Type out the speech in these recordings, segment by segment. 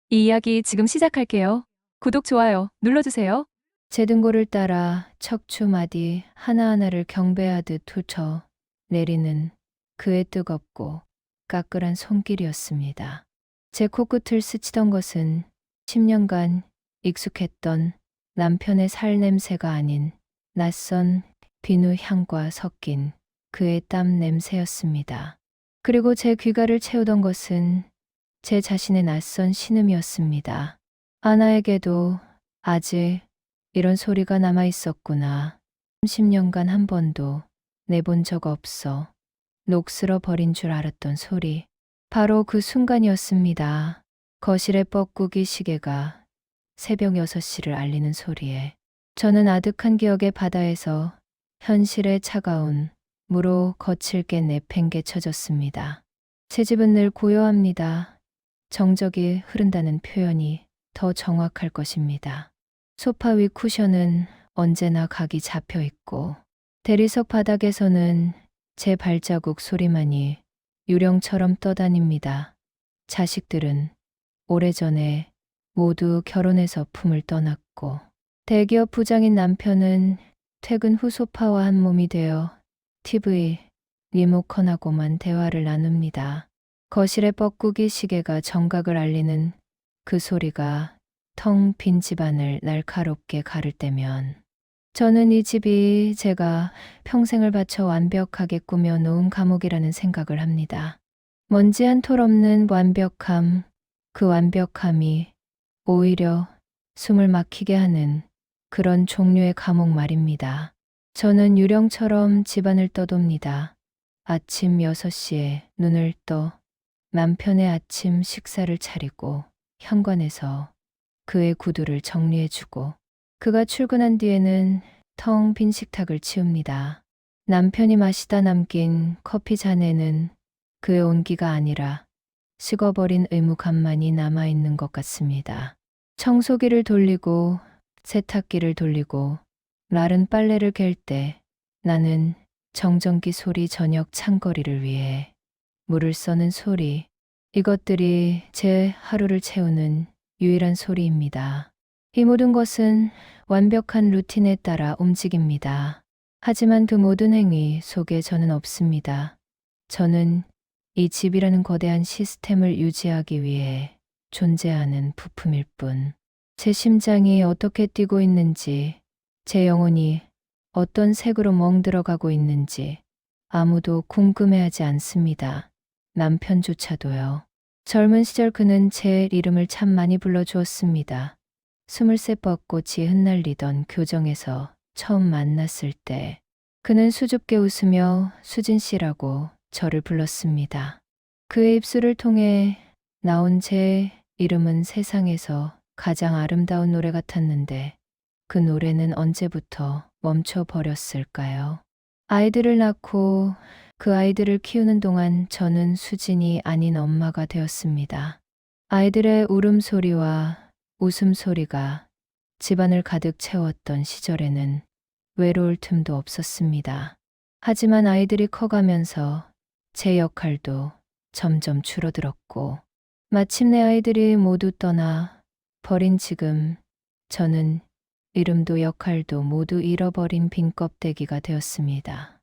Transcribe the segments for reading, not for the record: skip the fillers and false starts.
이 이야기 지금 시작할게요. 구독, 좋아요 눌러주세요. 제 등골을 따라 척추마디 하나하나를 경배하듯 훑어 내리는 그의 뜨겁고 까끌한 손길이었습니다. 제 코끝을 스치던 것은 10년간 익숙했던 남편의 살 냄새가 아닌 낯선 비누 향과 섞인 그의 땀 냄새였습니다. 그리고 제 귀가를 채우던 것은 제 자신의 낯선 신음이었습니다. 아나에게도 아직 이런 소리가 남아 있었구나. 30년간 한 번도 내본 적 없어 녹슬어 버린 줄 알았던 소리. 바로 그 순간이었습니다. 거실의 뻐꾸기 시계가 새벽 6시를 알리는 소리에 저는 아득한 기억의 바다에서 현실의 차가운 무로 거칠게 내팽개쳐졌습니다. 제 집은 늘 고요합니다. 정적이 흐른다는 표현이 더 정확할 것입니다. 소파 위 쿠션은 언제나 각이 잡혀 있고 대리석 바닥에서는 제 발자국 소리만이 유령처럼 떠다닙니다. 자식들은 오래전에 모두 결혼해서 품을 떠났고 대기업 부장인 남편은 퇴근 후 소파와 한 몸이 되어 TV, 리모컨하고만 대화를 나눕니다. 거실의 뻐꾸기 시계가 정각을 알리는 그 소리가 텅 빈 집안을 날카롭게 가를 때면 저는 이 집이 제가 평생을 바쳐 완벽하게 꾸며놓은 감옥이라는 생각을 합니다. 먼지 한 톨 없는 완벽함, 그 완벽함이 오히려 숨을 막히게 하는 그런 종류의 감옥 말입니다. 저는 유령처럼 집안을 떠돕니다. 아침 6시에 눈을 떠 남편의 아침 식사를 차리고 현관에서 그의 구두를 정리해주고 그가 출근한 뒤에는 텅 빈 식탁을 치웁니다. 남편이 마시다 남긴 커피 잔에는 그의 온기가 아니라 식어버린 의무감만이 남아있는 것 같습니다. 청소기를 돌리고 세탁기를 돌리고 마른 빨래를 갤 때 나는 정전기 소리 저녁 찬거리를 위해 물을 써는 소리, 이것들이 제 하루를 채우는 유일한 소리입니다. 이 모든 것은 완벽한 루틴에 따라 움직입니다. 하지만 그 모든 행위 속에 저는 없습니다. 저는 이 집이라는 거대한 시스템을 유지하기 위해 존재하는 부품일 뿐. 제 심장이 어떻게 뛰고 있는지, 제 영혼이 어떤 색으로 멍들어가고 있는지 아무도 궁금해하지 않습니다. 남편조차도요. 젊은 시절 그는 제 이름을 참 많이 불러주었습니다. 23 벚꽃이 흩날리던 교정에서 처음 만났을 때 그는 수줍게 웃으며 수진 씨라고 저를 불렀습니다. 그의 입술을 통해 나온 제 이름은 세상에서 가장 아름다운 노래 같았는데 그 노래는 언제부터 멈춰버렸을까요? 아이들을 낳고 그 아이들을 키우는 동안 저는 수진이 아닌 엄마가 되었습니다. 아이들의 울음소리와 웃음소리가 집안을 가득 채웠던 시절에는 외로울 틈도 없었습니다. 하지만 아이들이 커가면서 제 역할도 점점 줄어들었고 마침내 아이들이 모두 떠나 버린 지금 저는 이름도 역할도 모두 잃어버린 빈 껍데기가 되었습니다.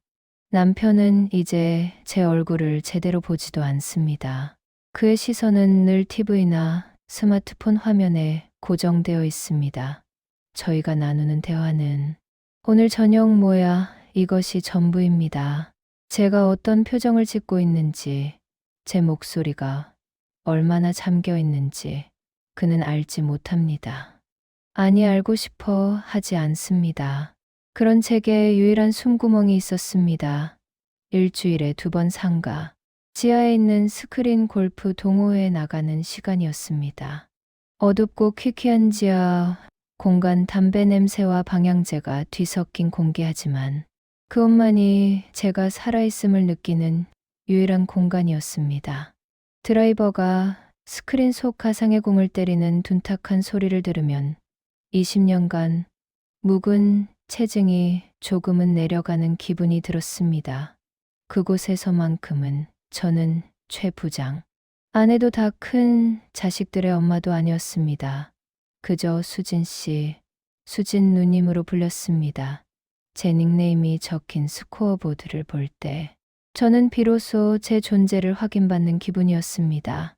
남편은 이제 제 얼굴을 제대로 보지도 않습니다. 그의 시선은 늘 TV나 스마트폰 화면에 고정되어 있습니다. 저희가 나누는 대화는 오늘 저녁 뭐야? 이것이 전부입니다. 제가 어떤 표정을 짓고 있는지, 제 목소리가 얼마나 잠겨 있는지 그는 알지 못합니다. 아니, 알고 싶어 하지 않습니다. 그런 제게 유일한 숨구멍이 있었습니다. 일주일에 2번 상가, 지하에 있는 스크린 골프 동호회에 나가는 시간이었습니다. 어둡고 퀴퀴한 지하 공간, 담배 냄새와 방향제가 뒤섞인 공기하지만 그것만이 제가 살아있음을 느끼는 유일한 공간이었습니다. 드라이버가 스크린 속 가상의 공을 때리는 둔탁한 소리를 들으면 20년간 묵은 체증이 조금은 내려가는 기분이 들었습니다. 그곳에서만큼은 저는 최 부장, 아내도 다 큰 자식들의 엄마도 아니었습니다. 그저 수진 씨, 수진 누님으로 불렸습니다. 제 닉네임이 적힌 스코어보드를 볼 때 저는 비로소 제 존재를 확인받는 기분이었습니다.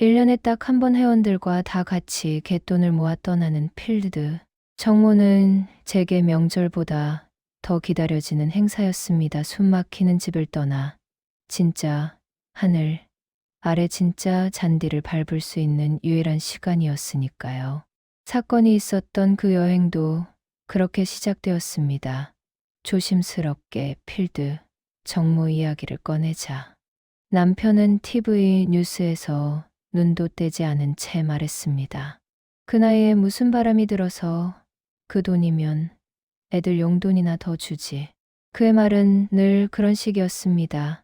1년에 딱 한 번 회원들과 다 같이 갯돈을 모아 떠나는 필드. 정모는 제게 명절보다 더 기다려지는 행사였습니다. 숨막히는 집을 떠나 진짜 하늘 아래 진짜 잔디를 밟을 수 있는 유일한 시간이었으니까요. 사건이 있었던 그 여행도 그렇게 시작되었습니다. 조심스럽게 필드 정모 이야기를 꺼내자 남편은 TV 뉴스에서 눈도 떼지 않은 채 말했습니다. 그 나이에 무슨 바람이 들어서 그 돈이면 애들 용돈이나 더 주지. 그의 말은 늘 그런 식이었습니다.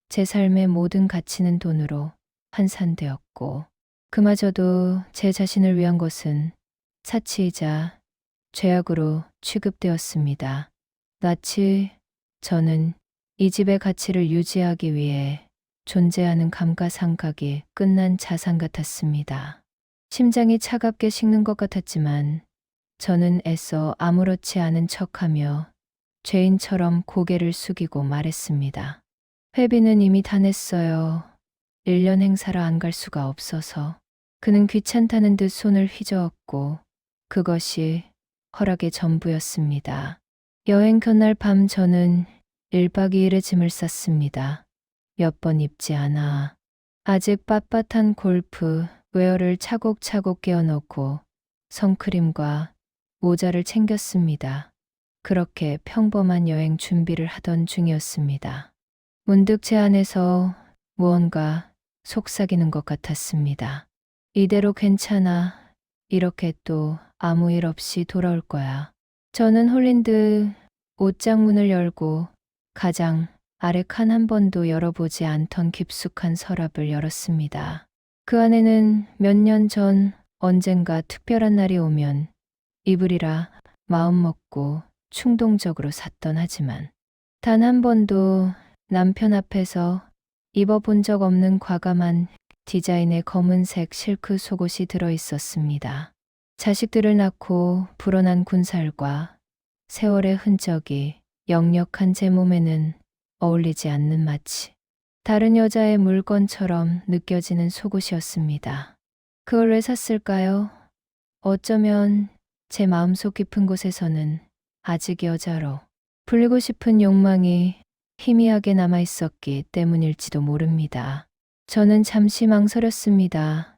제 삶의 모든 가치는 돈으로 환산되었고 그마저도 제 자신을 위한 것은 사치이자 죄악으로 취급되었습니다. 마치 저는 이 집의 가치를 유지하기 위해 존재하는 감가상각이 끝난 자산 같았습니다. 심장이 차갑게 식는 것 같았지만 저는 애써 아무렇지 않은 척하며 죄인처럼 고개를 숙이고 말했습니다. 회비는 이미 다 냈어요. 1년 행사라 안 갈 수가 없어서. 그는 귀찮다는 듯 손을 휘저었고 그것이 허락의 전부였습니다. 여행 전날 밤 저는 1박 2일의 짐을 쌌습니다. 몇 번 입지 않아 아직 빳빳한 골프 웨어를 차곡차곡 끼워넣고 선크림과 모자를 챙겼습니다. 그렇게 평범한 여행 준비를 하던 중이었습니다. 문득 제 안에서 무언가 속삭이는 것 같았습니다. 이대로 괜찮아. 이렇게 또 아무 일 없이 돌아올 거야. 저는 홀린 듯 옷장 문을 열고 가장 아래 칸 한 번도 열어보지 않던 깊숙한 서랍을 열었습니다. 그 안에는 몇 년 전 언젠가 특별한 날이 오면 입으리라 마음먹고 충동적으로 샀던 하지만 단 한 번도 남편 앞에서 입어본 적 없는 과감한 디자인의 검은색 실크 속옷이 들어있었습니다. 자식들을 낳고 불어난 군살과 세월의 흔적이 역력한 제 몸에는 어울리지 않는 마치 다른 여자의 물건처럼 느껴지는 속옷이었습니다. 그걸 왜 샀을까요? 어쩌면 제 마음속 깊은 곳에서는 아직 여자로 불리고 싶은 욕망이 희미하게 남아있었기 때문일지도 모릅니다. 저는 잠시 망설였습니다.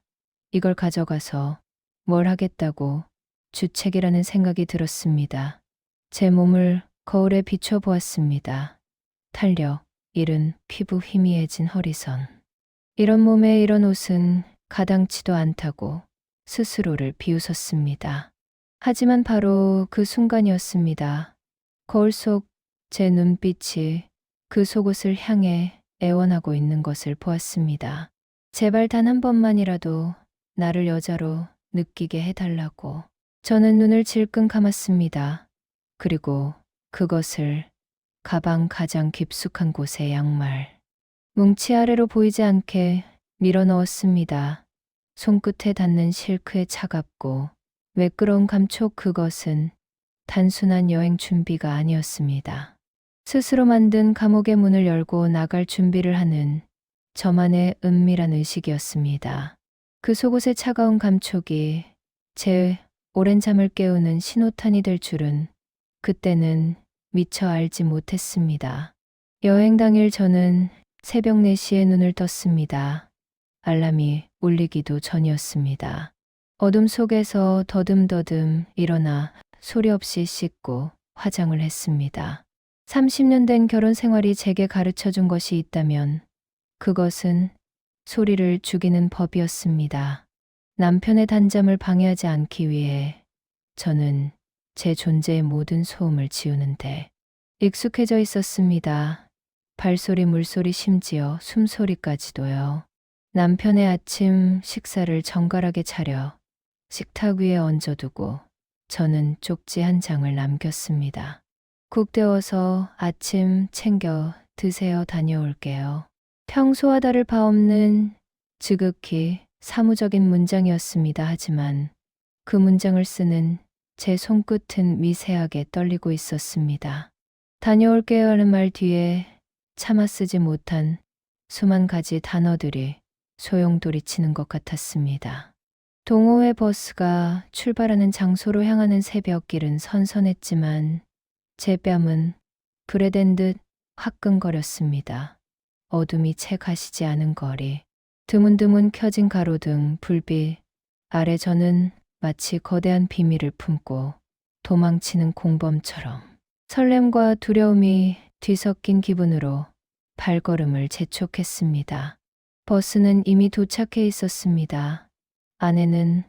이걸 가져가서 뭘 하겠다고 주책이라는 생각이 들었습니다. 제 몸을 거울에 비춰보았습니다. 탄력, 이른 피부 희미해진 허리선. 이런 몸에 이런 옷은 가당치도 않다고 스스로를 비웃었습니다. 하지만 바로 그 순간이었습니다. 거울 속 제 눈빛이 그 속옷을 향해 애원하고 있는 것을 보았습니다. 제발 단 한 번만이라도 나를 여자로 느끼게 해달라고. 저는 눈을 질끈 감았습니다. 그리고 그것을 가방 가장 깊숙한 곳에 양말 뭉치 아래로 보이지 않게 밀어 넣었습니다. 손끝에 닿는 실크의 차갑고 매끄러운 감촉 그것은 단순한 여행 준비가 아니었습니다. 스스로 만든 감옥의 문을 열고 나갈 준비를 하는 저만의 은밀한 의식이었습니다. 그 속옷의 차가운 감촉이 제 오랜 잠을 깨우는 신호탄이 될 줄은 그때는 미처 알지 못했습니다. 여행 당일 저는 새벽 4시에 눈을 떴습니다. 알람이 울리기도 전이었습니다. 어둠 속에서 더듬더듬 일어나 소리 없이 씻고 화장을 했습니다. 30년 된 결혼 생활이 제게 가르쳐 준 것이 있다면 그것은 소리를 죽이는 법이었습니다. 남편의 단잠을 방해하지 않기 위해 저는 제 존재의 모든 소음을 지우는데 익숙해져 있었습니다. 발소리, 물소리, 심지어 숨소리까지도요. 남편의 아침 식사를 정갈하게 차려 식탁 위에 얹어두고 저는 쪽지 한 장을 남겼습니다. 국 데워서 아침 챙겨 드세요. 다녀올게요. 평소와 다를 바 없는 지극히 사무적인 문장이었습니다. 하지만 그 문장을 쓰는 제 손끝은 미세하게 떨리고 있었습니다. 다녀올게요 하는 말 뒤에 차마 쓰지 못한 수만 가지 단어들이 소용돌이치는 것 같았습니다. 동호회 버스가 출발하는 장소로 향하는 새벽길은 선선했지만 제 뺨은 불에 댄 듯 화끈거렸습니다. 어둠이 채 가시지 않은 거리, 드문드문 켜진 가로등 불빛 아래 저는 마치 거대한 비밀을 품고 도망치는 공범처럼 설렘과 두려움이 뒤섞인 기분으로 발걸음을 재촉했습니다. 버스는 이미 도착해 있었습니다. 안에는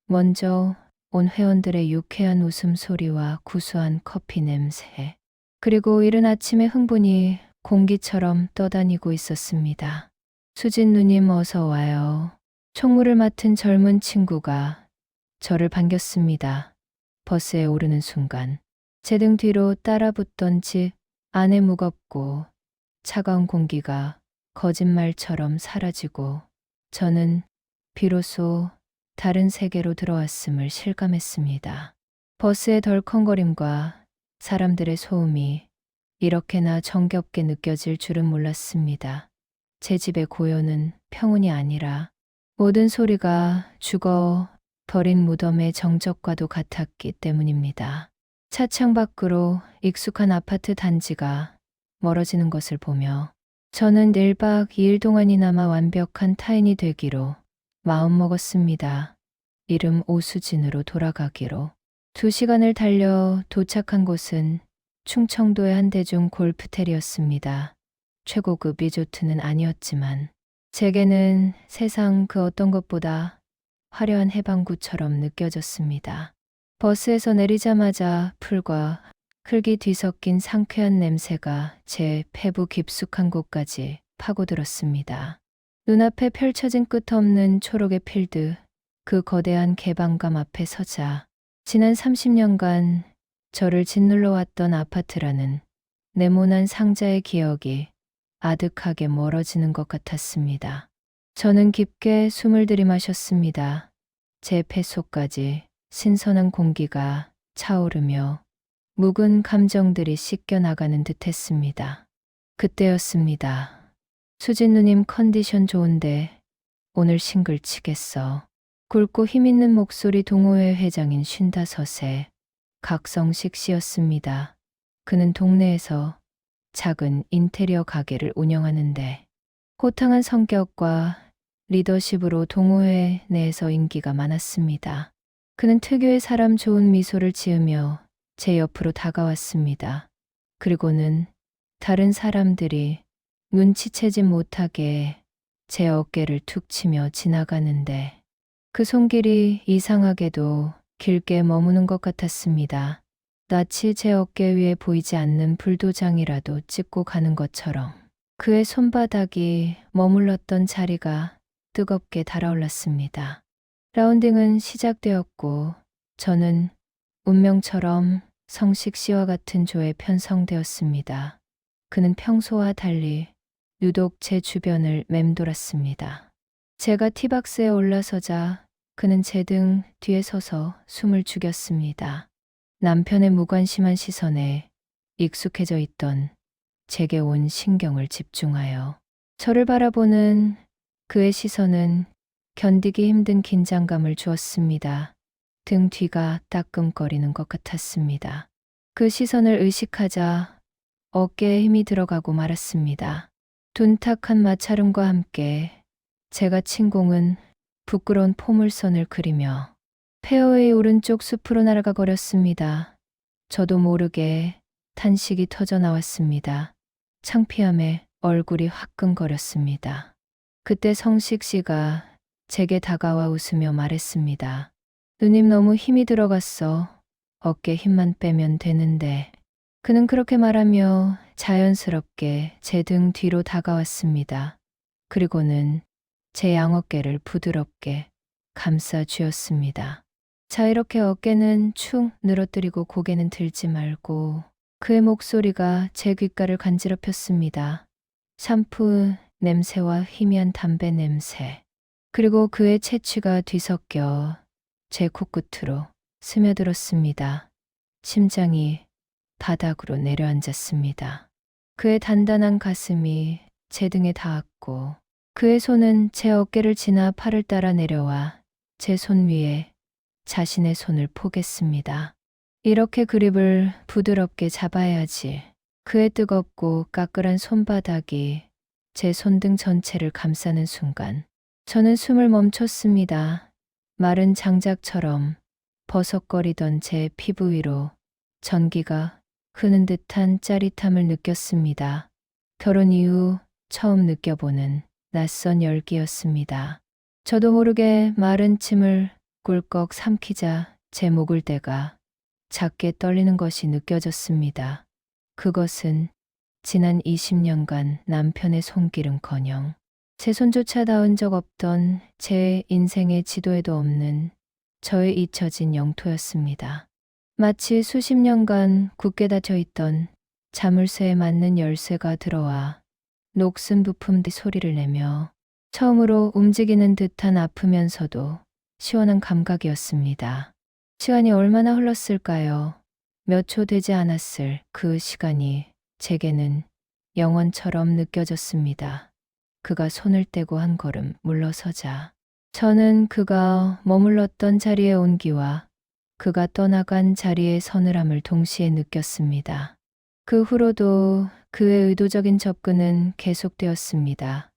먼저 온 회원들의 유쾌한 웃음소리와 구수한 커피 냄새, 그리고 이른 아침의 흥분이 공기처럼 떠다니고 있었습니다. 수진 누님 어서 와요. 총무를 맡은 젊은 친구가 저를 반겼습니다. 버스에 오르는 순간 제 등 뒤로 따라붙던 집 안에 무겁고 차가운 공기가 거짓말처럼 사라지고 저는 비로소 다른 세계로 들어왔음을 실감했습니다. 버스의 덜컹거림과 사람들의 소음이 이렇게나 정겹게 느껴질 줄은 몰랐습니다. 제 집의 고요는 평온이 아니라 모든 소리가 죽어 버린 무덤의 정적과도 같았기 때문입니다. 차창 밖으로 익숙한 아파트 단지가 멀어지는 것을 보며 저는 1박 2일 동안이나마 완벽한 타인이 되기로 마음먹었습니다. 이름 오수진으로 돌아가기로. 2시간을 달려 도착한 곳은 충청도의 한 대중 골프텔이었습니다. 최고급 리조트는 아니었지만 제게는 세상 그 어떤 것보다 화려한 해방구처럼 느껴졌습니다. 버스에서 내리자마자 풀과 흙이 뒤섞인 상쾌한 냄새가 제 폐부 깊숙한 곳까지 파고들었습니다. 눈앞에 펼쳐진 끝없는 초록의 필드, 그 거대한 개방감 앞에 서자 지난 30년간 저를 짓눌러 왔던 아파트라는 네모난 상자의 기억이 아득하게 멀어지는 것 같았습니다. 저는 깊게 숨을 들이마셨습니다. 제 폐속까지 신선한 공기가 차오르며 묵은 감정들이 씻겨나가는 듯했습니다. 그때였습니다. 수진 누님 컨디션 좋은데 오늘 싱글 치겠어. 굵고 힘있는 목소리 동호회 회장인 55세 각성식 씨였습니다. 그는 동네에서 작은 인테리어 가게를 운영하는데 호탕한 성격과 리더십으로 동호회 내에서 인기가 많았습니다. 그는 특유의 사람 좋은 미소를 지으며 제 옆으로 다가왔습니다. 그리고는 다른 사람들이 눈치채지 못하게 제 어깨를 툭 치며 지나가는데 그 손길이 이상하게도 길게 머무는 것 같았습니다. 낯이 제 어깨 위에 보이지 않는 불도장이라도 찍고 가는 것처럼 그의 손바닥이 머물렀던 자리가 뜨겁게 달아올랐습니다. 라운딩은 시작되었고 저는 운명처럼 성식 씨와 같은 조에 편성되었습니다. 그는 평소와 달리 유독 제 주변을 맴돌았습니다. 제가 티박스에 올라서자 그는 제 등 뒤에 서서 숨을 죽였습니다. 남편의 무관심한 시선에 익숙해져 있던 제게 온 신경을 집중하여 저를 바라보는 그의 시선은 견디기 힘든 긴장감을 주었습니다. 등 뒤가 따끔거리는 것 같았습니다. 그 시선을 의식하자 어깨에 힘이 들어가고 말았습니다. 둔탁한 마찰음과 함께 제가 친 공은 부끄러운 포물선을 그리며 페어웨이 오른쪽 숲으로 날아가 버렸습니다. 저도 모르게 탄식이 터져 나왔습니다. 창피함에 얼굴이 화끈거렸습니다. 그때 성식 씨가 제게 다가와 웃으며 말했습니다. 누님 너무 힘이 들어갔어. 어깨 힘만 빼면 되는데. 그는 그렇게 말하며 자연스럽게 제 등 뒤로 다가왔습니다. 그리고는 제 양어깨를 부드럽게 감싸 쥐었습니다. 자, 이렇게 어깨는 축 늘어뜨리고 고개는 들지 말고. 그의 목소리가 제 귓가를 간지럽혔습니다. 샴푸 냄새와 희미한 담배 냄새, 그리고 그의 채취가 뒤섞여 제 코끝으로 스며들었습니다. 심장이 바닥으로 내려앉았습니다. 그의 단단한 가슴이 제 등에 닿았고 그의 손은 제 어깨를 지나 팔을 따라 내려와 제 손 위에 자신의 손을 포겠습니다. 이렇게 그립을 부드럽게 잡아야지. 그의 뜨겁고 까끌한 손바닥이 제 손등 전체를 감싸는 순간 저는 숨을 멈췄습니다. 마른 장작처럼 버석거리던 제 피부 위로 전기가 흐는 듯한 짜릿함을 느꼈습니다. 결혼 이후 처음 느껴보는 낯선 열기였습니다. 저도 모르게 마른 침을 꿀꺽 삼키자 제 목을대가 작게 떨리는 것이 느껴졌습니다. 그것은 지난 20년간 남편의 손길은커녕 제 손조차 닿은 적 없던 제 인생의 지도에도 없는 저의 잊혀진 영토였습니다. 마치 수십 년간 굳게 닫혀있던 자물쇠에 맞는 열쇠가 들어와 녹슨 부품들이 소리를 내며 처음으로 움직이는 듯한 아프면서도 시원한 감각이었습니다. 시간이 얼마나 흘렀을까요? 몇 초 되지 않았을 그 시간이 제게는 영원처럼 느껴졌습니다. 그가 손을 떼고 한 걸음 물러서자 저는 그가 머물렀던 자리의 온기와 그가 떠나간 자리의 서늘함을 동시에 느꼈습니다. 그 후로도 그의 의도적인 접근은 계속되었습니다.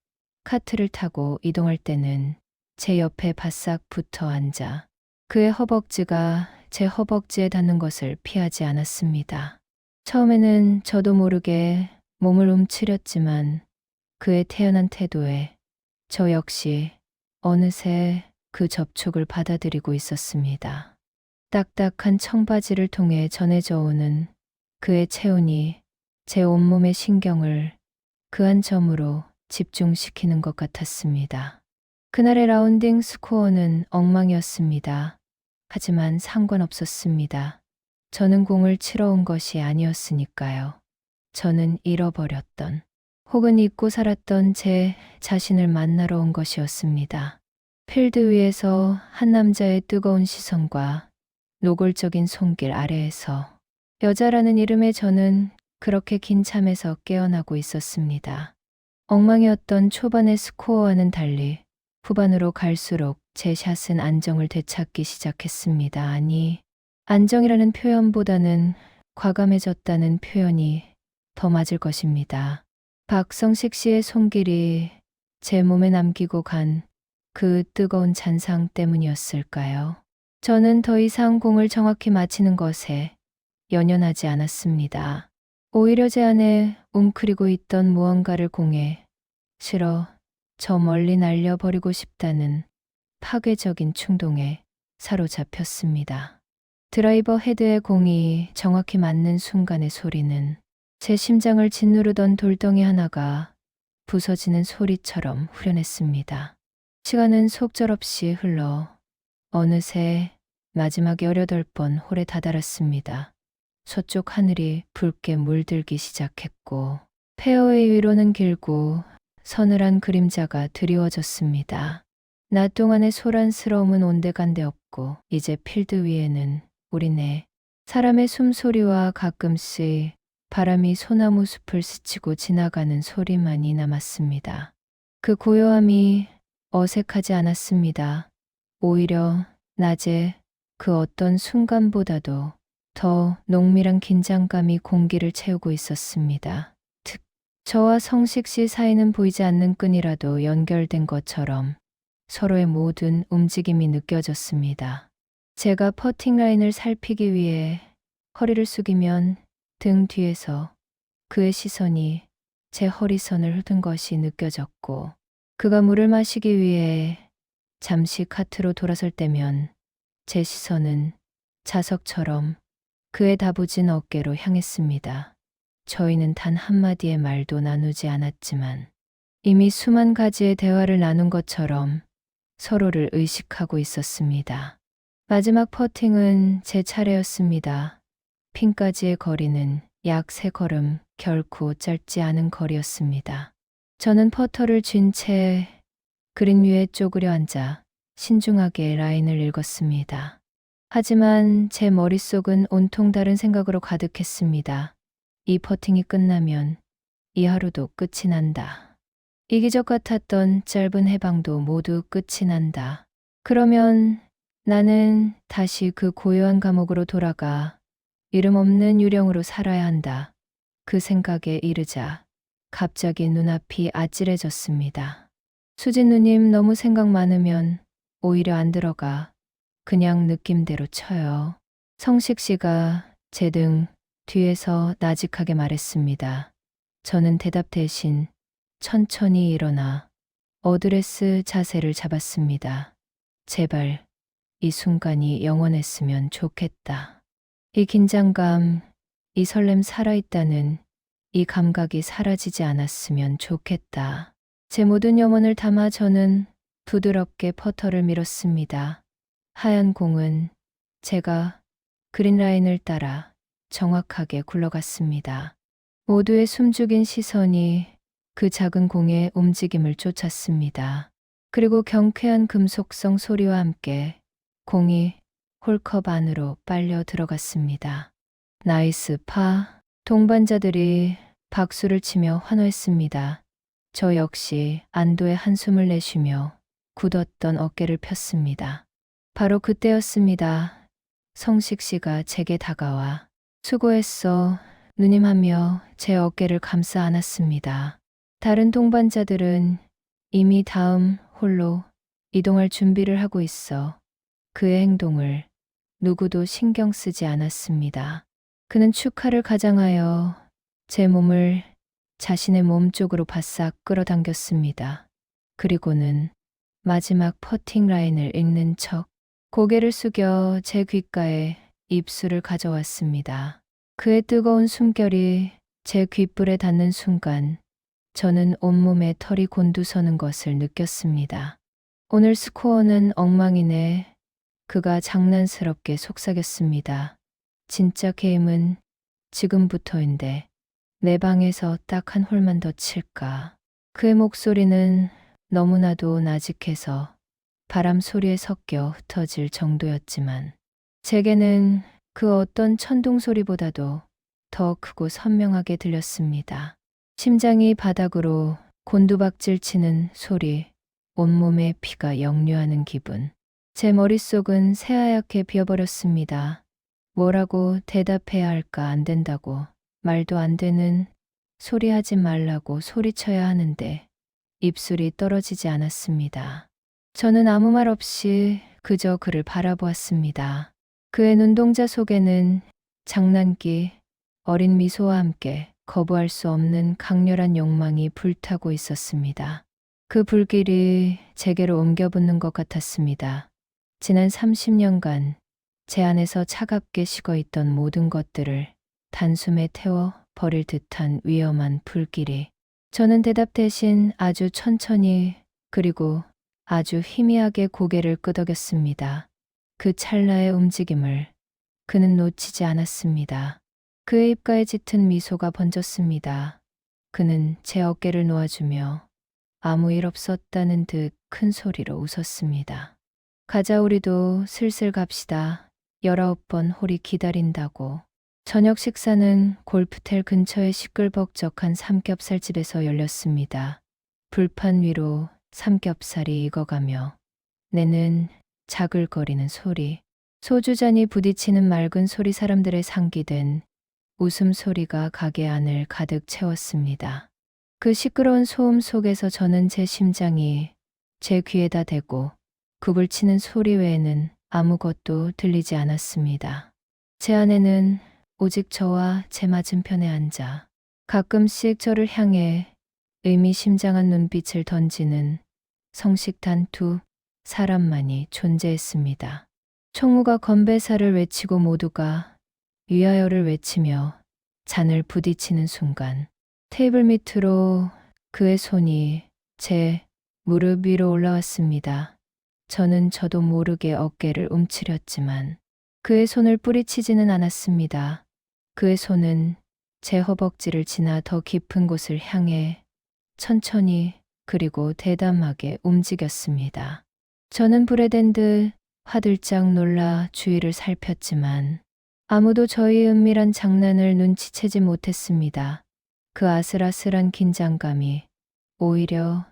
카트를 타고 이동할 때는 제 옆에 바싹 붙어 앉아 그의 허벅지가 제 허벅지에 닿는 것을 피하지 않았습니다. 처음에는 저도 모르게 몸을 움츠렸지만 그의 태연한 태도에 저 역시 어느새 그 접촉을 받아들이고 있었습니다. 딱딱한 청바지를 통해 전해져 오는 그의 체온이 제 온몸의 신경을 그 한 점으로 집중시키는 것 같았습니다. 그날의 라운딩 스코어는 엉망이었습니다. 하지만 상관없었습니다. 저는 공을 치러 온 것이 아니었으니까요. 저는 잃어버렸던 혹은 잊고 살았던 제 자신을 만나러 온 것이었습니다. 필드 위에서 한 남자의 뜨거운 시선과 노골적인 손길 아래에서 여자라는 이름의 저는 그렇게 긴 잠에서 깨어나고 있었습니다. 엉망이었던 초반의 스코어와는 달리 후반으로 갈수록 제 샷은 안정을 되찾기 시작했습니다. 아니, 안정이라는 표현보다는 과감해졌다는 표현이 더 맞을 것입니다. 박성식 씨의 손길이 제 몸에 남기고 간 그 뜨거운 잔상 때문이었을까요? 저는 더 이상 공을 정확히 맞히는 것에 연연하지 않았습니다. 오히려 제 안에 웅크리고 있던 무언가를 공에 실어 저 멀리 날려버리고 싶다는 파괴적인 충동에 사로잡혔습니다. 드라이버 헤드의 공이 정확히 맞는 순간의 소리는 제 심장을 짓누르던 돌덩이 하나가 부서지는 소리처럼 후련했습니다. 시간은 속절없이 흘러 어느새 마지막 18번 홀에 다다랐습니다. 서쪽 하늘이 붉게 물들기 시작했고 페어웨이 위로는 길고 서늘한 그림자가 드리워졌습니다. 낮 동안의 소란스러움은 온데간데 없고 이제 필드 위에는 우리네 사람의 숨소리와 가끔씩 바람이 소나무 숲을 스치고 지나가는 소리만이 남았습니다. 그 고요함이 어색하지 않았습니다. 오히려 낮에 그 어떤 순간보다도 더 농밀한 긴장감이 공기를 채우고 있었습니다. 저와 성식 씨 사이는 보이지 않는 끈이라도 연결된 것처럼 서로의 모든 움직임이 느껴졌습니다. 제가 퍼팅 라인을 살피기 위해 허리를 숙이면 등 뒤에서 그의 시선이 제 허리선을 훑은 것이 느껴졌고 그가 물을 마시기 위해 잠시 카트로 돌아설 때면 제 시선은 자석처럼 그의 다부진 어깨로 향했습니다. 저희는 단 한마디의 말도 나누지 않았지만 이미 수만 가지의 대화를 나눈 것처럼 서로를 의식하고 있었습니다. 마지막 퍼팅은 제 차례였습니다. 핀까지의 거리는 약 3걸음, 결코 짧지 않은 거리였습니다. 저는 퍼터를 쥔 채 그린 위에 쪼그려 앉아 신중하게 라인을 읽었습니다. 하지만 제 머릿속은 온통 다른 생각으로 가득했습니다. 이 퍼팅이 끝나면 이 하루도 끝이 난다. 이기적 같았던 짧은 해방도 모두 끝이 난다. 그러면 나는 다시 그 고요한 감옥으로 돌아가 이름 없는 유령으로 살아야 한다. 그 생각에 이르자 갑자기 눈앞이 아찔해졌습니다. 수진 누님 너무 생각 많으면 오히려 안 들어가. 그냥 느낌대로 쳐요. 성식 씨가 제 등 뒤에서 나직하게 말했습니다. 저는 대답 대신 천천히 일어나 어드레스 자세를 잡았습니다. 제발 이 순간이 영원했으면 좋겠다. 이 긴장감, 이 설렘 살아있다는 이 감각이 사라지지 않았으면 좋겠다. 제 모든 염원을 담아 저는 부드럽게 퍼터를 밀었습니다. 하얀 공은 제가 그린 라인을 따라 정확하게 굴러갔습니다. 모두의 숨죽인 시선이 그 작은 공의 움직임을 쫓았습니다. 그리고 경쾌한 금속성 소리와 함께 공이 홀컵 안으로 빨려 들어갔습니다. 나이스 파. 동반자들이 박수를 치며 환호했습니다. 저 역시 안도의 한숨을 내쉬며 굳었던 어깨를 폈습니다. 바로 그때였습니다. 성식 씨가 제게 다가와 수고했어 누님 하며 제 어깨를 감싸 안았습니다. 다른 동반자들은 이미 다음 홀로 이동할 준비를 하고 있어 그의 행동을 누구도 신경 쓰지 않았습니다. 그는 축하를 가장하여 제 몸을 자신의 몸 쪽으로 바싹 끌어당겼습니다. 그리고는 마지막 퍼팅 라인을 읽는 척 고개를 숙여 제 귓가에 입술을 가져왔습니다. 그의 뜨거운 숨결이 제 귓불에 닿는 순간 저는 온몸에 털이 곤두서는 것을 느꼈습니다. 오늘 스코어는 엉망이네. 그가 장난스럽게 속삭였습니다. 진짜 게임은 지금부터인데 내 방에서 딱 한 홀만 더 칠까. 그의 목소리는 너무나도 나직해서 바람 소리에 섞여 흩어질 정도였지만 제게는 그 어떤 천둥 소리보다도 더 크고 선명하게 들렸습니다. 심장이 바닥으로 곤두박질 치는 소리, 온몸에 피가 역류하는 기분. 제 머릿속은 새하얗게 비어버렸습니다. 뭐라고 대답해야 할까 안 된다고, 말도 안 되는 소리하지 말라고 소리쳐야 하는데 입술이 떨어지지 않았습니다. 저는 아무 말 없이 그저 그를 바라보았습니다. 그의 눈동자 속에는 장난기, 어린 미소와 함께 거부할 수 없는 강렬한 욕망이 불타고 있었습니다. 그 불길이 제게로 옮겨붙는 것 같았습니다. 지난 30년간 제 안에서 차갑게 식어있던 모든 것들을 단숨에 태워 버릴 듯한 위험한 불길이. 저는 대답 대신 아주 천천히 그리고 아주 희미하게 고개를 끄덕였습니다. 그 찰나의 움직임을 그는 놓치지 않았습니다. 그의 입가에 짙은 미소가 번졌습니다. 그는 제 어깨를 놓아주며 아무 일 없었다는 듯 큰 소리로 웃었습니다. 가자 우리도 슬슬 갑시다. 19번 홀이 기다린다고. 저녁 식사는 골프텔 근처의 시끌벅적한 삼겹살집에서 열렸습니다. 불판 위로 삼겹살이 익어가며 내는 자글거리는 소리, 소주잔이 부딪히는 맑은 소리, 사람들의 상기된 웃음소리가 가게 안을 가득 채웠습니다. 그 시끄러운 소음 속에서 저는 제 심장이 제 귀에다 대고 굽을 치는 소리 외에는 아무것도 들리지 않았습니다. 제 안에는 오직 저와 제 맞은편에 앉아 가끔씩 저를 향해 의미심장한 눈빛을 던지는 성식탄 두 사람만이 존재했습니다. 총무가 건배사를 외치고 모두가 위하여를 외치며 잔을 부딪히는 순간 테이블 밑으로 그의 손이 제 무릎 위로 올라왔습니다. 저는 저도 모르게 어깨를 움츠렸지만 그의 손을 뿌리치지는 않았습니다. 그의 손은 제 허벅지를 지나 더 깊은 곳을 향해 천천히 그리고 대담하게 움직였습니다. 저는 불에 댄 듯 화들짝 놀라 주위를 살폈지만 아무도 저희 은밀한 장난을 눈치채지 못했습니다. 그 아슬아슬한 긴장감이 오히려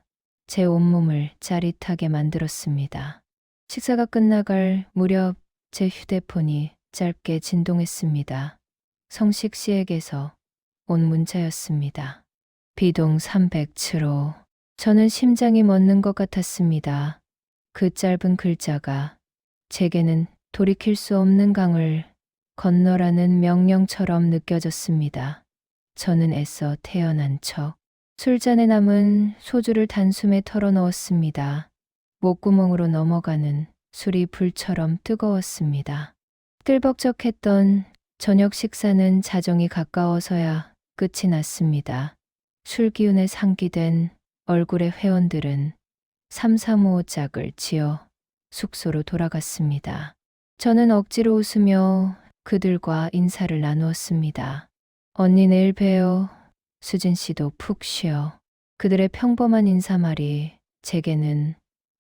제 온몸을 짜릿하게 만들었습니다. 식사가 끝나갈 무렵 제 휴대폰이 짧게 진동했습니다. 성식 씨에게서 온 문자였습니다. 비동 307호. 저는 심장이 멎는 것 같았습니다. 그 짧은 글자가 제게는 돌이킬 수 없는 강을 건너라는 명령처럼 느껴졌습니다. 저는 애써 태어난 척 술잔에 남은 소주를 단숨에 털어 넣었습니다. 목구멍으로 넘어가는 술이 불처럼 뜨거웠습니다. 뜰벅적했던 저녁 식사는 자정이 가까워서야 끝이 났습니다. 술 기운에 상기된 얼굴의 회원들은 335 짝을 지어 숙소로 돌아갔습니다. 저는 억지로 웃으며 그들과 인사를 나누었습니다. 언니 내일 봬요. 수진 씨도 푹 쉬어. 그들의 평범한 인사말이 제게는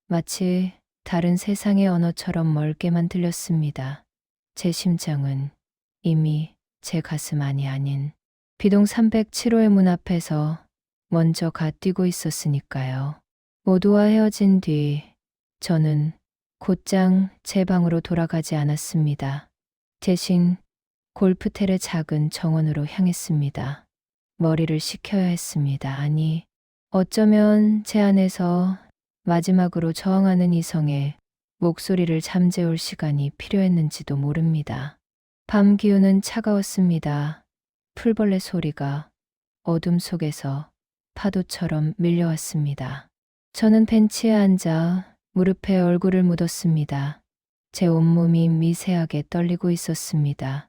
마치 다른 세상의 언어처럼 멀게만 들렸습니다. 제 심장은 이미 제 가슴 안이 아닌 비동 307호의 문 앞에서 먼저 갓뛰고 있었으니까요. 모두와 헤어진 뒤 저는 곧장 제 방으로 돌아가지 않았습니다. 대신 골프텔의 작은 정원으로 향했습니다. 머리를 식혀야 했습니다. 아니, 어쩌면 제 안에서 마지막으로 저항하는 이성의 목소리를 잠재울 시간이 필요했는지도 모릅니다. 밤 기운은 차가웠습니다. 풀벌레 소리가 어둠 속에서 파도처럼 밀려왔습니다. 저는 벤치에 앉아 무릎에 얼굴을 묻었습니다. 제 온몸이 미세하게 떨리고 있었습니다.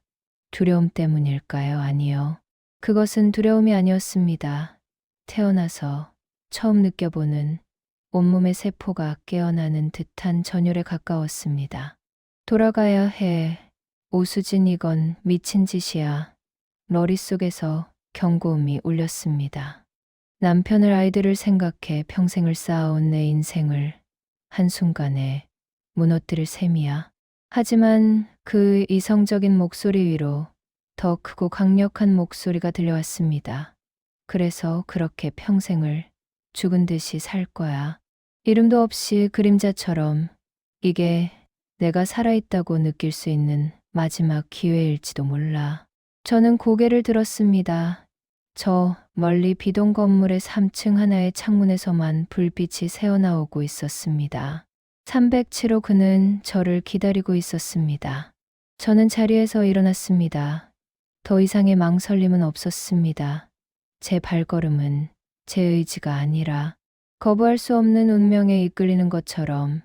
두려움 때문일까요? 아니요. 그것은 두려움이 아니었습니다. 태어나서 처음 느껴보는 온몸의 세포가 깨어나는 듯한 전율에 가까웠습니다. 돌아가야 해. 오수진, 이건 미친 짓이야. 머릿속에서 경고음이 울렸습니다. 남편을, 아이들을 생각해 평생을 쌓아온 내 인생을 한순간에 무너뜨릴 셈이야. 하지만 그 이성적인 목소리 위로 더 크고 강력한 목소리가 들려왔습니다. 그래서 그렇게 평생을 죽은 듯이 살 거야. 이름도 없이 그림자처럼. 이게 내가 살아있다고 느낄 수 있는 마지막 기회일지도 몰라. 저는 고개를 들었습니다. 저 멀리 비동 건물의 3층 하나의 창문에서만 불빛이 새어나오고 있었습니다. 307호, 그는 저를 기다리고 있었습니다. 저는 자리에서 일어났습니다. 더 이상의 망설임은 없었습니다. 제 발걸음은 제 의지가 아니라 거부할 수 없는 운명에 이끌리는 것처럼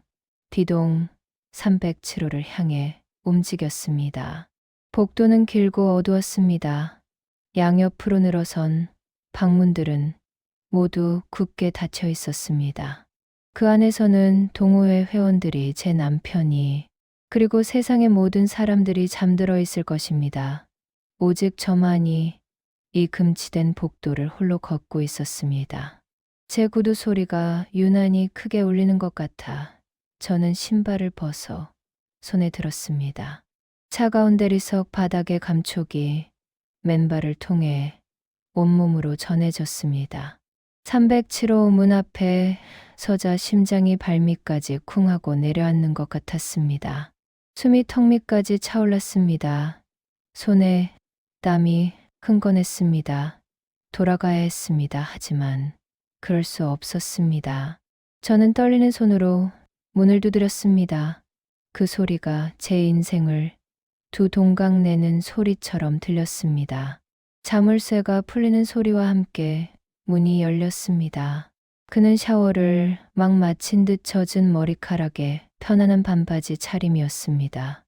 비동 307호를 향해 움직였습니다. 복도는 길고 어두웠습니다. 양옆으로 늘어선 방문들은 모두 굳게 닫혀 있었습니다. 그 안에서는 동호회 회원들이, 제 남편이, 그리고 세상의 모든 사람들이 잠들어 있을 것입니다. 오직 저만이 이 금치된 복도를 홀로 걷고 있었습니다. 제 구두 소리가 유난히 크게 울리는 것 같아 저는 신발을 벗어 손에 들었습니다. 차가운 대리석 바닥의 감촉이 맨발을 통해 온몸으로 전해졌습니다. 307호 문 앞에 서자 심장이 발밑까지 쿵 하고 내려앉는 것 같았습니다. 숨이 턱 밑까지 차올랐습니다. 손에 땀이 흥건했습니다. 돌아가야 했습니다. 하지만 그럴 수 없었습니다. 저는 떨리는 손으로 문을 두드렸습니다. 그 소리가 제 인생을 두 동강 내는 소리처럼 들렸습니다. 자물쇠가 풀리는 소리와 함께 문이 열렸습니다. 그는 샤워를 막 마친 듯 젖은 머리카락에 편안한 반바지 차림이었습니다.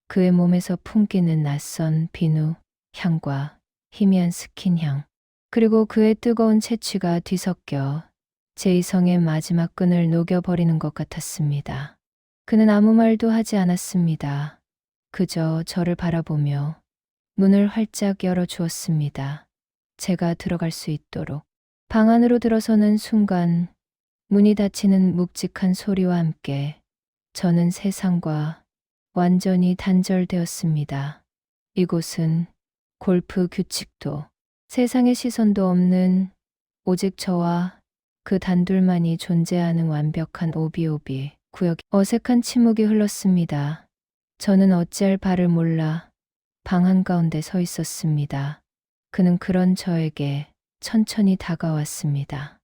그의 몸에서 풍기는 낯선 비누 향과 희미한 스킨향, 그리고 그의 뜨거운 채취가 뒤섞여 제 이성의 마지막 끈을 녹여버리는 것 같았습니다. 그는 아무 말도 하지 않았습니다. 그저 저를 바라보며 문을 활짝 열어주었습니다. 제가 들어갈 수 있도록. 방 안으로 들어서는 순간 문이 닫히는 묵직한 소리와 함께 저는 세상과 완전히 단절되었습니다. 이곳은 골프 규칙도 세상의 시선도 없는 오직 저와 그 단둘만이 존재하는 완벽한 오비오비 구역. 어색한 침묵이 흘렀습니다. 저는 어찌할 바를 몰라 방 한가운데 서 있었습니다. 그는 그런 저에게 천천히 다가왔습니다.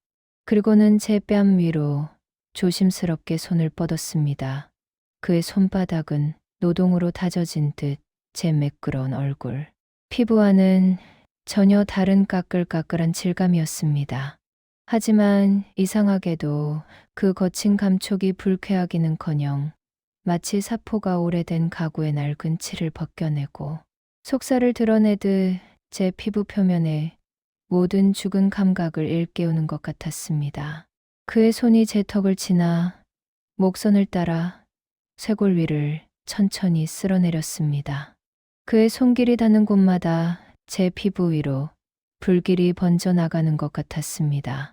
그리고는 제 뺨 위로 조심스럽게 손을 뻗었습니다. 그의 손바닥은 노동으로 다져진 듯 제 매끄러운 얼굴. 피부와는 전혀 다른 까끌까끌한 질감이었습니다. 하지만 이상하게도 그 거친 감촉이 불쾌하기는커녕 마치 사포가 오래된 가구의 낡은 칠을 벗겨내고 속살을 드러내듯 제 피부 표면에 모든 죽은 감각을 일깨우는 것 같았습니다. 그의 손이 제 턱을 지나 목선을 따라 쇄골 위를 천천히 쓸어내렸습니다. 그의 손길이 닿는 곳마다 제 피부 위로 불길이 번져나가는 것 같았습니다.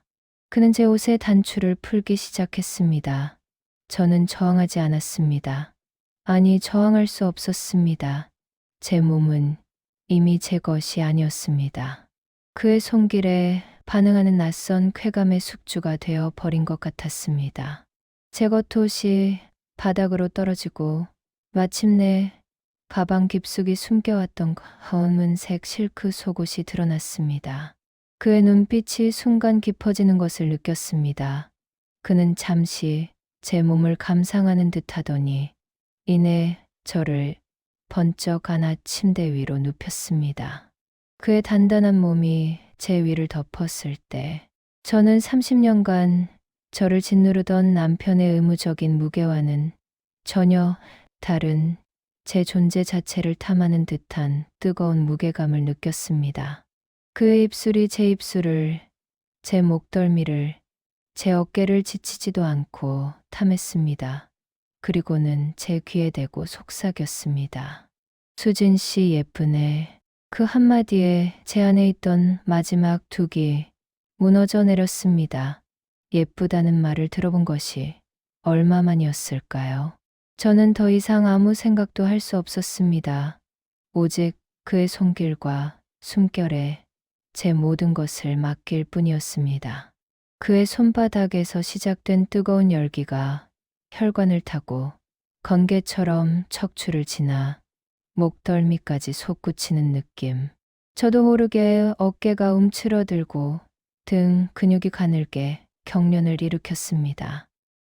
그는 제 옷의 단추를 풀기 시작했습니다. 저는 저항하지 않았습니다. 아니, 저항할 수 없었습니다. 제 몸은 이미 제 것이 아니었습니다. 그의 손길에 반응하는 낯선 쾌감의 숙주가 되어 버린 것 같았습니다. 제 겉옷이 바닥으로 떨어지고 마침내 가방 깊숙이 숨겨왔던 검은색 실크 속옷이 드러났습니다. 그의 눈빛이 순간 깊어지는 것을 느꼈습니다. 그는 잠시 제 몸을 감상하는 듯 하더니 이내 저를 번쩍 안아 침대 위로 눕혔습니다. 그의 단단한 몸이 제 위를 덮었을 때 저는 30년간 저를 짓누르던 남편의 의무적인 무게와는 전혀 다른 제 존재 자체를 탐하는 듯한 뜨거운 무게감을 느꼈습니다. 그의 입술이 제 입술을, 제 목덜미를, 제 어깨를 지치지도 않고 탐했습니다. 그리고는 제 귀에 대고 속삭였습니다. 수진 씨 예쁘네. 그 한마디에 제 안에 있던 마지막 둑이 무너져 내렸습니다. 예쁘다는 말을 들어본 것이 얼마만이었을까요? 저는 더 이상 아무 생각도 할 수 없었습니다. 오직 그의 손길과 숨결에 제 모든 것을 맡길 뿐이었습니다. 그의 손바닥에서 시작된 뜨거운 열기가 혈관을 타고 건개처럼 척추를 지나 목덜미까지 솟구치는 느낌. 저도 모르게 어깨가 움츠러들고 등 근육이 가늘게 경련을 일으켰습니다.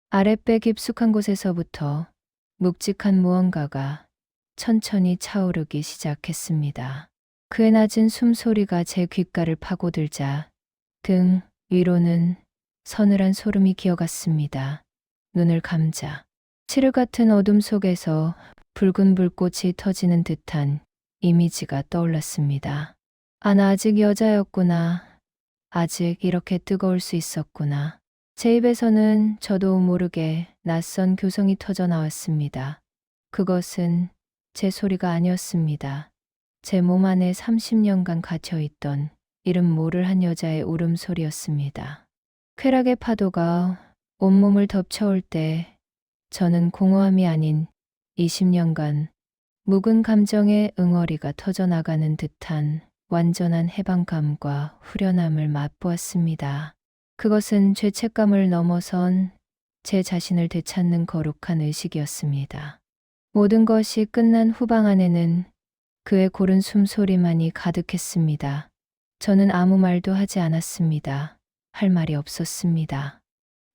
아랫배 깊숙한 곳에서부터 묵직한 무언가가 천천히 차오르기 시작했습니다. 그의 낮은 숨소리가 제 귓가를 파고들자 등 위로는 서늘한 소름이 기어갔습니다. 눈을 감자 칠흑 같은 어둠 속에서 붉은 불꽃이 터지는 듯한 이미지가 떠올랐습니다. 아, 나 아직 여자였구나. 아직 이렇게 뜨거울 수 있었구나. 제 입에서는 저도 모르게 낯선 교성이 터져 나왔습니다. 그것은 제 소리가 아니었습니다. 제 몸 안에 30년간 갇혀있던 이름 모를 한 여자의 울음소리였습니다. 쾌락의 파도가 온몸을 덮쳐올 때 저는 공허함이 아닌 20년간 묵은 감정의 응어리가 터져나가는 듯한 완전한 해방감과 후련함을 맛보았습니다. 그것은 죄책감을 넘어선 제 자신을 되찾는 거룩한 의식이었습니다. 모든 것이 끝난 후방 안에는 그의 고른 숨소리만이 가득했습니다. 저는 아무 말도 하지 않았습니다. 할 말이 없었습니다.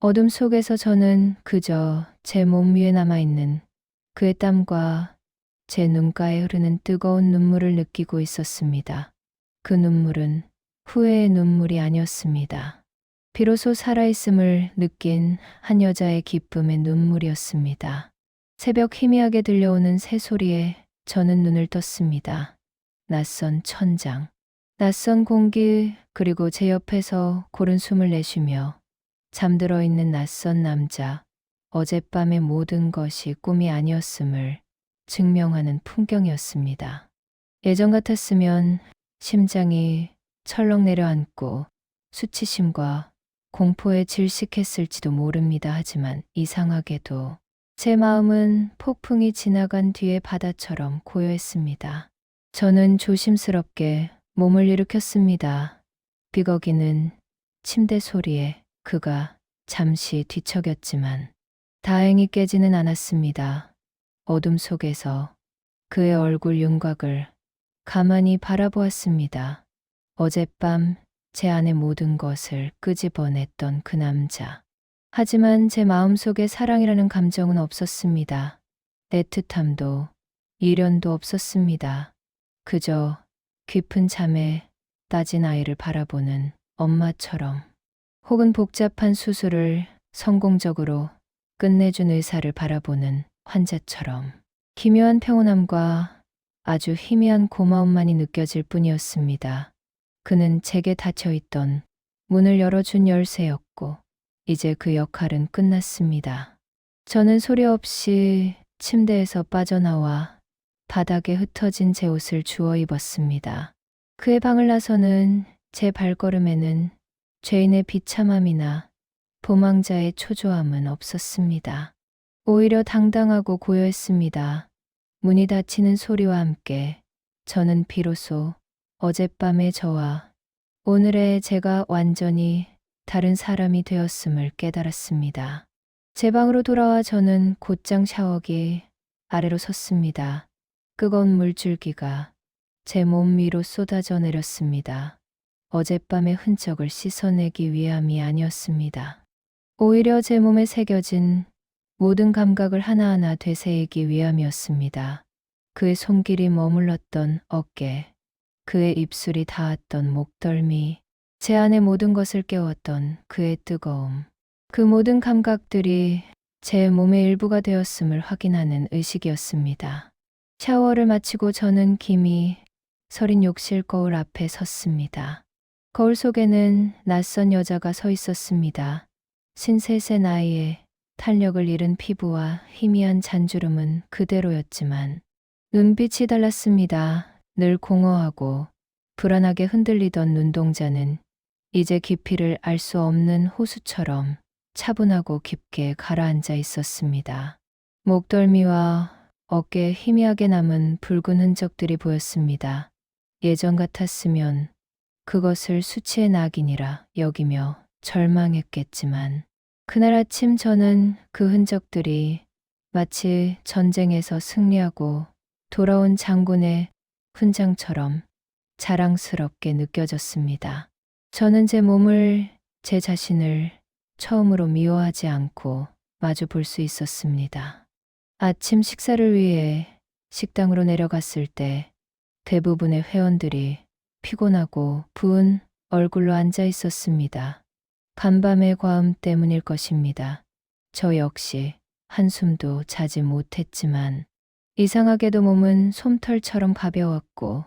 어둠 속에서 저는 그저 제 몸 위에 남아있는 그의 땀과 제 눈가에 흐르는 뜨거운 눈물을 느끼고 있었습니다. 그 눈물은 후회의 눈물이 아니었습니다. 비로소 살아있음을 느낀 한 여자의 기쁨의 눈물이었습니다. 새벽 희미하게 들려오는 새소리에 저는 눈을 떴습니다. 낯선 천장, 낯선 공기, 그리고 제 옆에서 고른 숨을 내쉬며 잠들어 있는 낯선 남자, 어젯밤의 모든 것이 꿈이 아니었음을 증명하는 풍경이었습니다. 예전 같았으면 심장이 철렁 내려앉고 수치심과 공포에 질식했을지도 모릅니다. 하지만 이상하게도 제 마음은 폭풍이 지나간 뒤의 바다처럼 고요했습니다. 저는 조심스럽게 몸을 일으켰습니다. 비거기는 침대 소리에 그가 잠시 뒤척였지만 다행히 깨지는 않았습니다. 어둠 속에서 그의 얼굴 윤곽을 가만히 바라보았습니다. 어젯밤 제 안의 모든 것을 끄집어냈던 그 남자. 하지만 제 마음속에 사랑이라는 감정은 없었습니다. 애틋함도 미련도 없었습니다. 그저 깊은 잠에 따진 아이를 바라보는 엄마처럼, 혹은 복잡한 수술을 성공적으로 끝내준 의사를 바라보는 환자처럼 기묘한 평온함과 아주 희미한 고마움만이 느껴질 뿐이었습니다. 그는 제게 닫혀있던 문을 열어준 열쇠였고 이제 그 역할은 끝났습니다. 저는 소리 없이 침대에서 빠져나와 바닥에 흩어진 제 옷을 주워 입었습니다. 그의 방을 나서는 제 발걸음에는 죄인의 비참함이나 도망자의 초조함은 없었습니다. 오히려 당당하고 고요했습니다. 문이 닫히는 소리와 함께 저는 비로소 어젯밤의 저와 오늘의 제가 완전히 다른 사람이 되었음을 깨달았습니다. 제 방으로 돌아와 저는 곧장 샤워기 아래로 섰습니다. 뜨거운 물줄기가 제 몸 위로 쏟아져 내렸습니다. 어젯밤의 흔적을 씻어내기 위함이 아니었습니다. 오히려 제 몸에 새겨진 모든 감각을 하나하나 되새이기 위함이었습니다. 그의 손길이 머물렀던 어깨, 그의 입술이 닿았던 목덜미, 제 안의 모든 것을 깨웠던 그의 뜨거움. 그 모든 감각들이 제 몸의 일부가 되었음을 확인하는 의식이었습니다. 샤워를 마치고 저는 김이 서린 욕실 거울 앞에 섰습니다. 거울 속에는 낯선 여자가 서 있었습니다. 53세 나이에 탄력을 잃은 피부와 희미한 잔주름은 그대로였지만 눈빛이 달랐습니다. 늘 공허하고 불안하게 흔들리던 눈동자는 이제 깊이를 알 수 없는 호수처럼 차분하고 깊게 가라앉아 있었습니다. 목덜미와 어깨에 희미하게 남은 붉은 흔적들이 보였습니다. 예전 같았으면 그것을 수치의 낙인이라 여기며 절망했겠지만 그날 아침 저는 그 흔적들이 마치 전쟁에서 승리하고 돌아온 장군의 훈장처럼 자랑스럽게 느껴졌습니다. 저는 제 몸을, 제 자신을 처음으로 미워하지 않고 마주 볼 수 있었습니다. 아침 식사를 위해 식당으로 내려갔을 때 대부분의 회원들이 피곤하고 부은 얼굴로 앉아 있었습니다. 간밤의 과음 때문일 것입니다. 저 역시 한숨도 자지 못했지만 이상하게도 몸은 솜털처럼 가벼웠고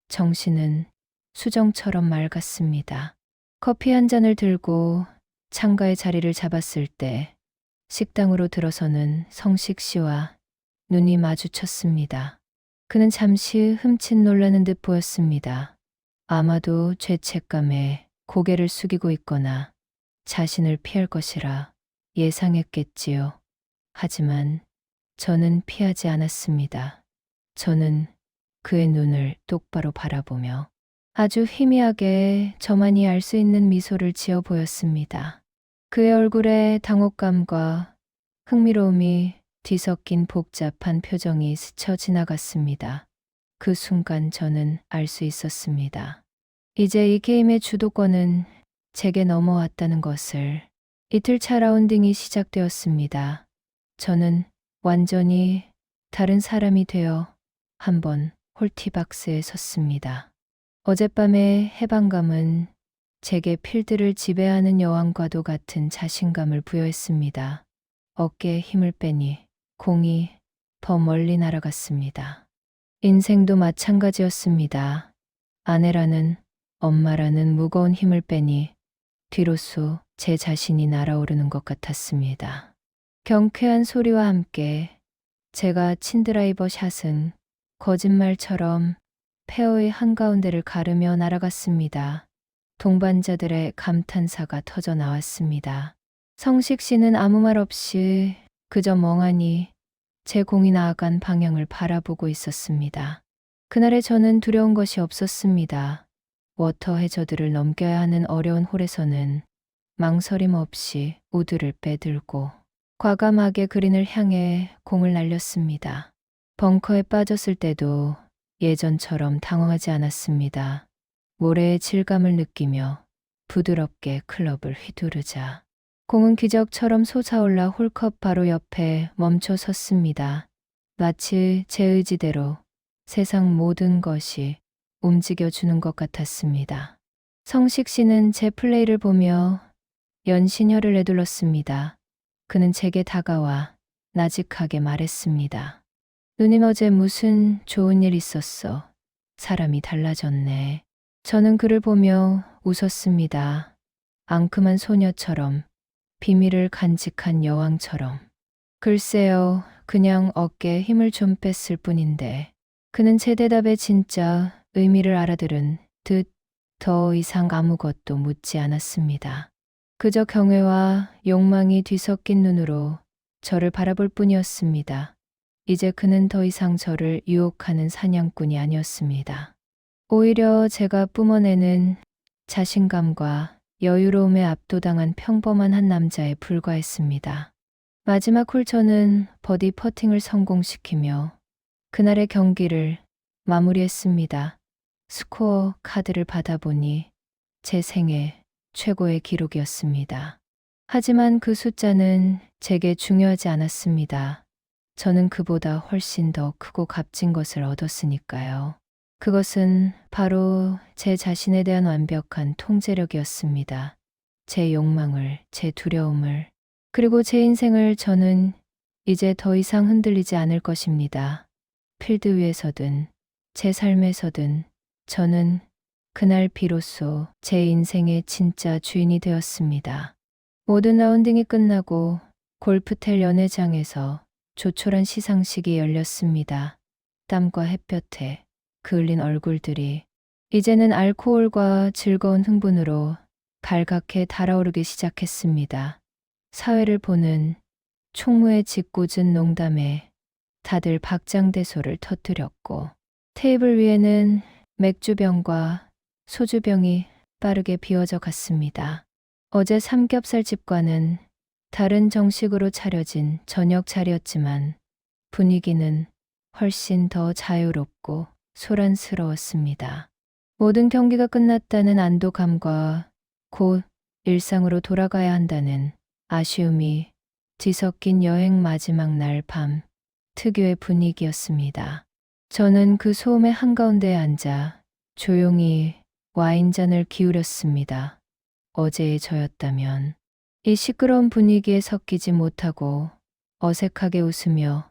정신은 수정처럼 맑았습니다. 커피 한 잔을 들고 창가에 자리를 잡았을 때 식당으로 들어서는 성식 씨와 눈이 마주쳤습니다. 그는 잠시 흠칫 놀라는 듯 보였습니다. 아마도 죄책감에 고개를 숙이고 있거나 자신을 피할 것이라 예상했겠지요. 하지만 저는 피하지 않았습니다. 저는 그의 눈을 똑바로 바라보며 아주 희미하게 저만이 알 수 있는 미소를 지어 보였습니다. 그의 얼굴에 당혹감과 흥미로움이 뒤섞인 복잡한 표정이 스쳐 지나갔습니다. 그 순간 저는 알 수 있었습니다. 이제 이 게임의 주도권은 제게 넘어왔다는 것을. 이틀 차 라운딩이 시작되었습니다. 저는 완전히 다른 사람이 되어 한번 홀티박스에 섰습니다. 어젯밤의 해방감은 제게 필드를 지배하는 여왕과도 같은 자신감을 부여했습니다. 어깨에 힘을 빼니 공이 더 멀리 날아갔습니다. 인생도 마찬가지였습니다. 아내라는, 엄마라는 무거운 힘을 빼니 뒤로수 제 자신이 날아오르는 것 같았습니다. 경쾌한 소리와 함께 제가 친 드라이버 샷은 거짓말처럼 페어의 한가운데를 가르며 날아갔습니다. 동반자들의 감탄사가 터져 나왔습니다. 성식 씨는 아무 말 없이 그저 멍하니 제 공이 나아간 방향을 바라보고 있었습니다. 그날의 저는 두려운 것이 없었습니다. 워터 해저드를 넘겨야 하는 어려운 홀에서는 망설임 없이 우드를 빼들고 과감하게 그린을 향해 공을 날렸습니다. 벙커에 빠졌을 때도 예전처럼 당황하지 않았습니다. 모래의 질감을 느끼며 부드럽게 클럽을 휘두르자 공은 기적처럼 솟아올라 홀컵 바로 옆에 멈춰 섰습니다. 마치 제 의지대로 세상 모든 것이 움직여주는 것 같았습니다. 성식 씨는 제 플레이를 보며 연신혈을 내둘렀습니다. 그는 제게 다가와 나직하게 말했습니다. 누님 어제 무슨 좋은 일 있었어. 사람이 달라졌네. 저는 그를 보며 웃었습니다. 앙큼한 소녀처럼, 비밀을 간직한 여왕처럼. 글쎄요, 그냥 어깨에 힘을 좀 뺐을 뿐인데. 그는 제 대답에 진짜 의미를 알아들은 듯 더 이상 아무것도 묻지 않았습니다. 그저 경외와 욕망이 뒤섞인 눈으로 저를 바라볼 뿐이었습니다. 이제 그는 더 이상 저를 유혹하는 사냥꾼이 아니었습니다. 오히려 제가 뿜어내는 자신감과 여유로움에 압도당한 평범한 한 남자에 불과했습니다. 마지막 홀 저는 버디 퍼팅을 성공시키며 그날의 경기를 마무리했습니다. 스코어 카드를 받아보니 제 생애 최고의 기록이었습니다. 하지만 그 숫자는 제게 중요하지 않았습니다. 저는 그보다 훨씬 더 크고 값진 것을 얻었으니까요. 그것은 바로 제 자신에 대한 완벽한 통제력이었습니다. 제 욕망을, 제 두려움을, 그리고 제 인생을 저는 이제 더 이상 흔들리지 않을 것입니다. 필드 위에서든 제 삶에서든 저는 그날 비로소 제 인생의 진짜 주인이 되었습니다. 모든 라운딩이 끝나고 골프텔 연회장에서 조촐한 시상식이 열렸습니다. 땀과 햇볕에 그을린 얼굴들이 이제는 알코올과 즐거운 흥분으로 발갛게 달아오르기 시작했습니다. 사회를 보는 총무의 짓궂은 농담에 다들 박장대소를 터뜨렸고 테이블 위에는 맥주병과 소주병이 빠르게 비워져 갔습니다. 어제 삼겹살집과는 다른 정식으로 차려진 저녁 자리였지만 분위기는 훨씬 더 자유롭고 소란스러웠습니다. 모든 경기가 끝났다는 안도감과 곧 일상으로 돌아가야 한다는 아쉬움이 뒤섞인 여행 마지막 날 밤 특유의 분위기였습니다. 저는 그 소음의 한가운데에 앉아 조용히 와인잔을 기울였습니다. 어제의 저였다면 이 시끄러운 분위기에 섞이지 못하고 어색하게 웃으며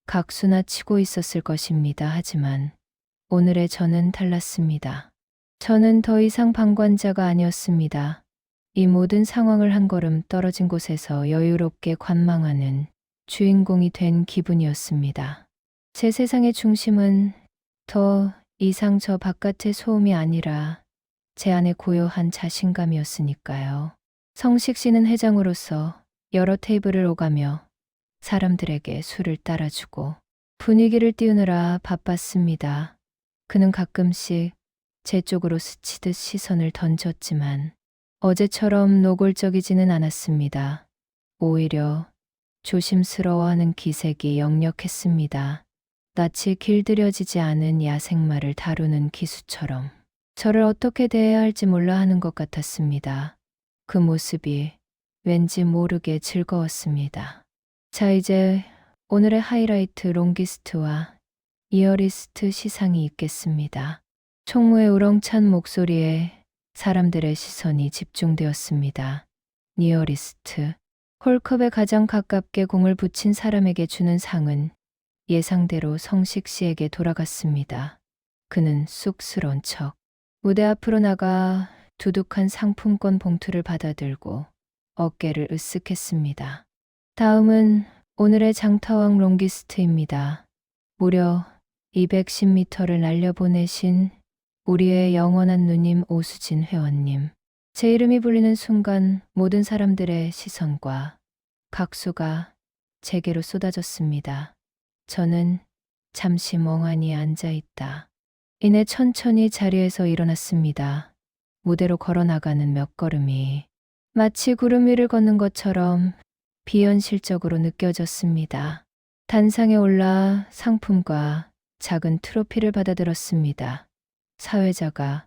각수나 치고 있었을 것입니다. 하지만 오늘의 저는 달랐습니다. 저는 더 이상 방관자가 아니었습니다. 이 모든 상황을 한 걸음 떨어진 곳에서 여유롭게 관망하는 주인공이 된 기분이었습니다. 제 세상의 중심은 더 이상 저 바깥의 소음이 아니라 제 안의 고요한 자신감이었으니까요. 성식 씨는 회장으로서 여러 테이블을 오가며 사람들에게 술을 따라주고 분위기를 띄우느라 바빴습니다. 그는 가끔씩 제 쪽으로 스치듯 시선을 던졌지만 어제처럼 노골적이지는 않았습니다. 오히려 조심스러워하는 기색이 역력했습니다. 낯이 길들여지지 않은 야생마를 다루는 기수처럼 저를 어떻게 대해야 할지 몰라 하는 것 같았습니다. 그 모습이 왠지 모르게 즐거웠습니다. 자, 이제 오늘의 하이라이트 롱기스트와 이어리스트 시상이 있겠습니다. 총무의 우렁찬 목소리에 사람들의 시선이 집중되었습니다. 니어리스트. 홀컵에 가장 가깝게 공을 붙인 사람에게 주는 상은 예상대로 성식 씨에게 돌아갔습니다. 그는 쑥스러운 척 무대 앞으로 나가 두둑한 상품권 봉투를 받아들고 어깨를 으쓱했습니다. 다음은 오늘의 장타왕 롱기스트입니다. 무려 210m를 날려보내신 우리의 영원한 누님 오수진 회원님. 제 이름이 불리는 순간 모든 사람들의 시선과 박수가 제게로 쏟아졌습니다. 저는 잠시 멍하니 앉아 있다. 이내 천천히 자리에서 일어났습니다. 무대로 걸어 나가는 몇 걸음이 마치 구름 위를 걷는 것처럼 비현실적으로 느껴졌습니다. 단상에 올라 상품과 작은 트로피를 받아들었습니다. 사회자가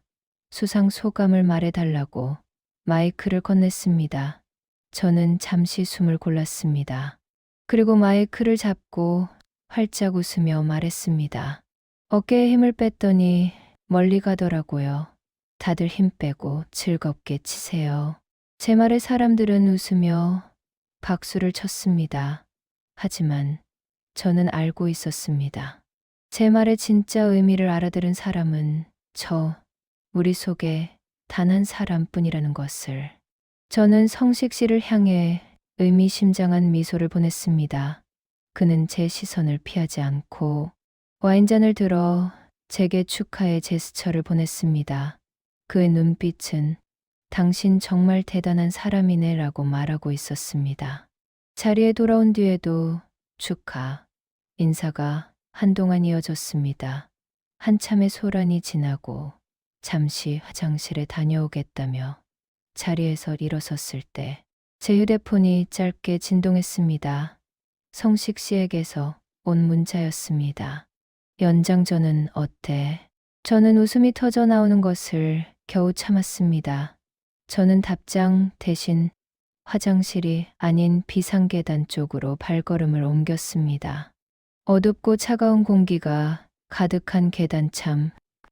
수상 소감을 말해달라고 마이크를 건넸습니다. 저는 잠시 숨을 골랐습니다. 그리고 마이크를 잡고 활짝 웃으며 말했습니다. 어깨에 힘을 뺐더니 멀리 가더라고요. 다들 힘 빼고 즐겁게 치세요. 제 말에 사람들은 웃으며 박수를 쳤습니다. 하지만 저는 알고 있었습니다. 제 말의 진짜 의미를 알아들은 사람은 우리 속에 단 한 사람뿐이라는 것을. 저는 성식 씨를 향해 의미심장한 미소를 보냈습니다. 그는 제 시선을 피하지 않고 와인잔을 들어 제게 축하의 제스처를 보냈습니다. 그의 눈빛은 당신 정말 대단한 사람이네 라고 말하고 있었습니다. 자리에 돌아온 뒤에도 축하, 인사가 한동안 이어졌습니다. 한참의 소란이 지나고 잠시 화장실에 다녀오겠다며 자리에서 일어섰을 때 제 휴대폰이 짧게 진동했습니다. 성식 씨에게서 온 문자였습니다. 연장전은 어때? 저는 웃음이 터져 나오는 것을 겨우 참았습니다. 저는 답장 대신 화장실이 아닌 비상계단 쪽으로 발걸음을 옮겼습니다. 어둡고 차가운 공기가 가득한 계단참,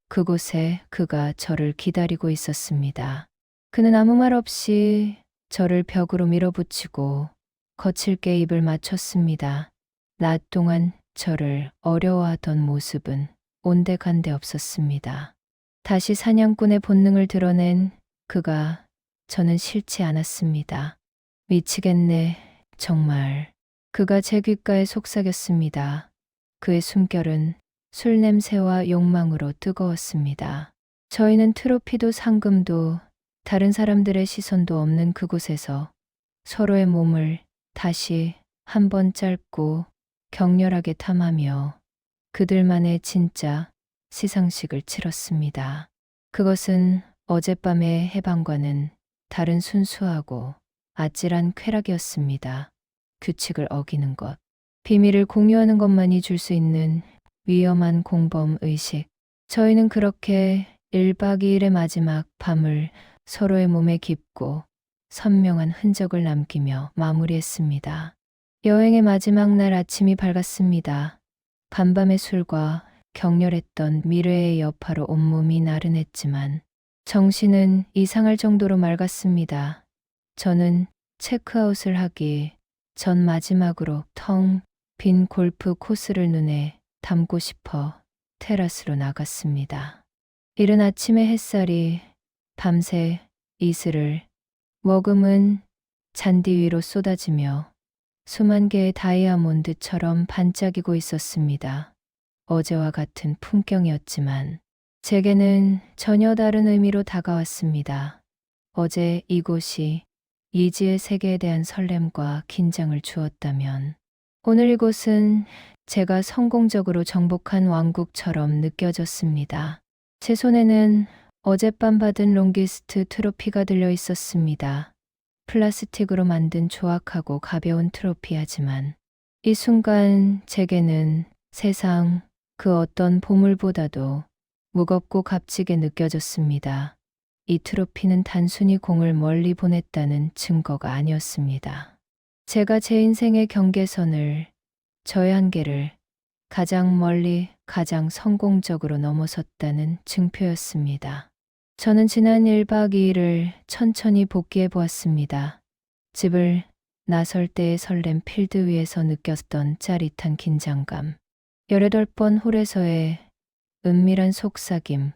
그곳에 그가 저를 기다리고 있었습니다. 그는 아무 말 없이 저를 벽으로 밀어붙이고 거칠게 입을 맞췄습니다. 낮 동안 저를 어려워하던 모습은 온데간데 없었습니다. 다시 사냥꾼의 본능을 드러낸 그가 저는 싫지 않았습니다. 미치겠네, 정말. 그가 제 귓가에 속삭였습니다. 그의 숨결은 술 냄새와 욕망으로 뜨거웠습니다. 저희는 트로피도 상금도 다른 사람들의 시선도 없는 그곳에서 서로의 몸을 다시 한 번 짧고 격렬하게 탐하며 그들만의 진짜 시상식을 치렀습니다. 그것은 어젯밤의 해방과는 다른 순수하고 아찔한 쾌락이었습니다. 규칙을 어기는 것, 비밀을 공유하는 것만이 줄 수 있는 위험한 공범 의식. 저희는 그렇게 1박 2일의 마지막 밤을 서로의 몸에 깊고 선명한 흔적을 남기며 마무리했습니다. 여행의 마지막 날 아침이 밝았습니다. 간밤의 술과 격렬했던 미래의 여파로 온몸이 나른했지만 정신은 이상할 정도로 맑았습니다. 저는 체크아웃을 하기 전 마지막으로 텅 빈 골프 코스를 눈에 담고 싶어 테라스로 나갔습니다. 이른 아침의 햇살이 밤새 이슬을 머금은 잔디 위로 쏟아지며 수만 개의 다이아몬드처럼 반짝이고 있었습니다. 어제와 같은 풍경이었지만 제게는 전혀 다른 의미로 다가왔습니다. 어제 이곳이 이지의 세계에 대한 설렘과 긴장을 주었다면 오늘 이곳은 제가 성공적으로 정복한 왕국처럼 느껴졌습니다. 제 손에는 어젯밤 받은 롱기스트 트로피가 들려 있었습니다. 플라스틱으로 만든 조악하고 가벼운 트로피하지만 이 순간 제게는 세상 그 어떤 보물보다도 무겁고 값지게 느껴졌습니다. 이 트로피는 단순히 공을 멀리 보냈다는 증거가 아니었습니다. 제가 제 인생의 경계선을, 저의 한계를 가장 멀리 가장 성공적으로 넘어섰다는 증표였습니다. 저는 지난 1박 2일을 천천히 복기해 보았습니다. 집을 나설 때의 설렘, 필드 위에서 느꼈던 짜릿한 긴장감, 18번 홀에서의 은밀한 속삭임,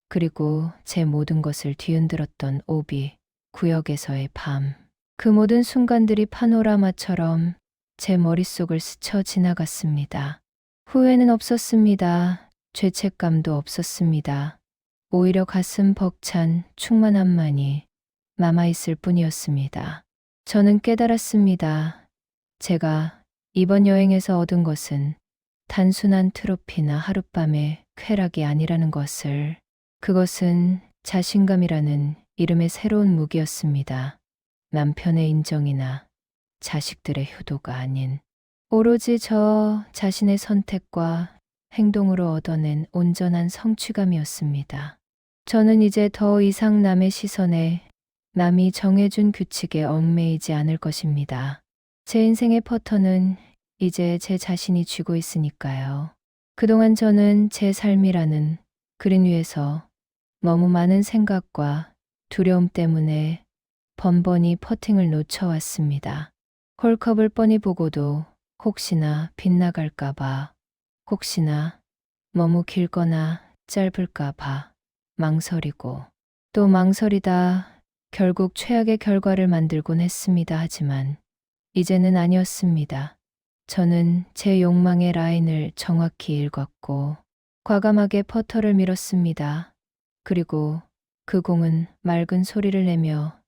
그리고 제 모든 것을 뒤흔들었던 오비 구역에서의 밤. 그 모든 순간들이 파노라마처럼 제 머릿속을 스쳐 지나갔습니다. 후회는 없었습니다. 죄책감도 없었습니다. 오히려 가슴 벅찬 충만함만이 남아있을 뿐이었습니다. 저는 깨달았습니다. 제가 이번 여행에서 얻은 것은 단순한 트로피나 하룻밤의 쾌락이 아니라는 것을, 그것은 자신감이라는 이름의 새로운 무기였습니다. 남편의 인정이나 자식들의 효도가 아닌 오로지 저 자신의 선택과 행동으로 얻어낸 온전한 성취감이었습니다. 저는 이제 더 이상 남의 시선에, 남이 정해준 규칙에 얽매이지 않을 것입니다. 제 인생의 퍼터는 이제 제 자신이 쥐고 있으니까요. 그동안 저는 제 삶이라는 그린 위에서 너무 많은 생각과 두려움 때문에 번번이 퍼팅을 놓쳐왔습니다. 홀컵을 뻔히 보고도 혹시나 빗나갈까봐, 혹시나 너무 길거나 짧을까봐 망설이고 또 망설이다 결국 최악의 결과를 만들곤 했습니다. 하지만 이제는 아니었습니다. 저는 제 욕망의 라인을 정확히 읽었고 과감하게 퍼터를 밀었습니다. 그리고 그 공은 맑은 소리를 내며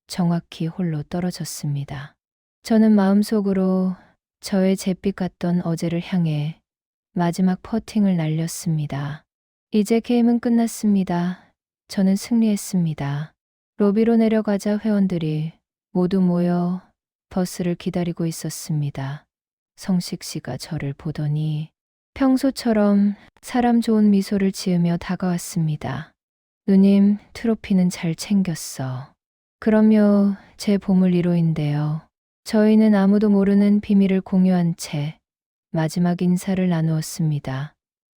정확히 홀로 떨어졌습니다. 저는 마음속으로 저의 잿빛 같던 어제를 향해 마지막 퍼팅을 날렸습니다. 이제 게임은 끝났습니다. 저는 승리했습니다. 로비로 내려가자 회원들이 모두 모여 버스를 기다리고 있었습니다. 성식 씨가 저를 보더니 평소처럼 사람 좋은 미소를 지으며 다가왔습니다. 누님, 트로피는 잘 챙겼어. 그럼요, 제 보물 1호인데요. 저희는 아무도 모르는 비밀을 공유한 채 마지막 인사를 나누었습니다.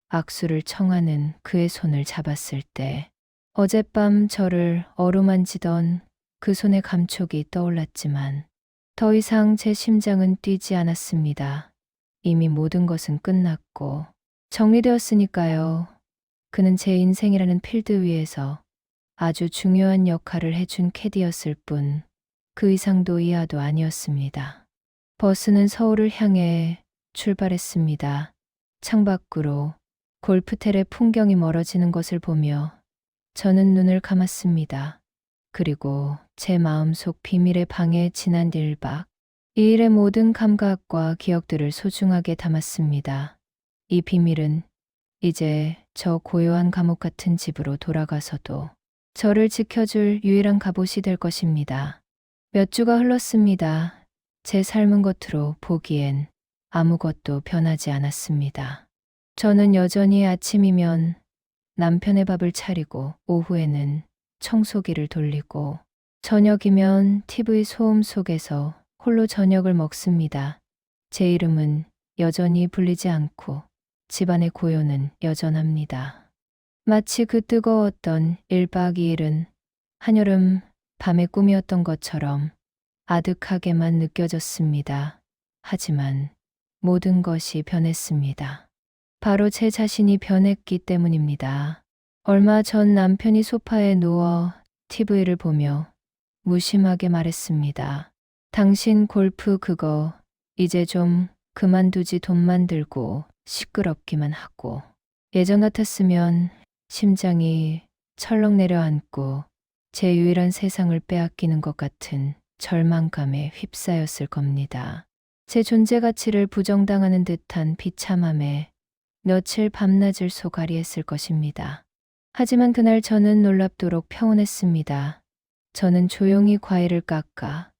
악수를 청하는 그의 손을 잡았을 때 어젯밤 저를 어루만지던 그 손의 감촉이 떠올랐지만 더 이상 제 심장은 뛰지 않았습니다. 이미 모든 것은 끝났고 정리되었으니까요. 그는 제 인생이라는 필드 위에서 아주 중요한 역할을 해준 캐디였을 뿐 그 이상도 이하도 아니었습니다. 버스는 서울을 향해 출발했습니다. 창밖으로 골프텔의 풍경이 멀어지는 것을 보며 저는 눈을 감았습니다. 그리고 제 마음속 비밀의 방에 지난 1박 2일의 모든 감각과 기억들을 소중하게 담았습니다. 이 비밀은 이제 저 고요한 감옥 같은 집으로 돌아가서도 저를 지켜줄 유일한 갑옷이 될 것입니다. 몇 주가 흘렀습니다. 제 삶은 겉으로 보기엔 아무것도 변하지 않았습니다. 저는 여전히 아침이면 남편의 밥을 차리고 오후에는 청소기를 돌리고 저녁이면 TV 소음 속에서 홀로 저녁을 먹습니다. 제 이름은 여전히 불리지 않고 집안의 고요는 여전합니다. 마치 그 뜨거웠던 1박 2일은 한여름 밤의 꿈이었던 것처럼 아득하게만 느껴졌습니다. 하지만 모든 것이 변했습니다. 바로 제 자신이 변했기 때문입니다. 얼마 전 남편이 소파에 누워 TV를 보며 무심하게 말했습니다. 당신 골프 그거 이제 좀 그만두지. 돈만 들고 시끄럽기만 하고. 예전 같았으면 심장이 철렁 내려앉고 제 유일한 세상을 빼앗기는 것 같은 절망감에 휩싸였을 겁니다. 제 존재 가치를 부정당하는 듯한 비참함에 며칠 밤낮을 소가리했을 것입니다. 하지만 그날 저는 놀랍도록 평온했습니다. 저는 조용히 과일을 깎아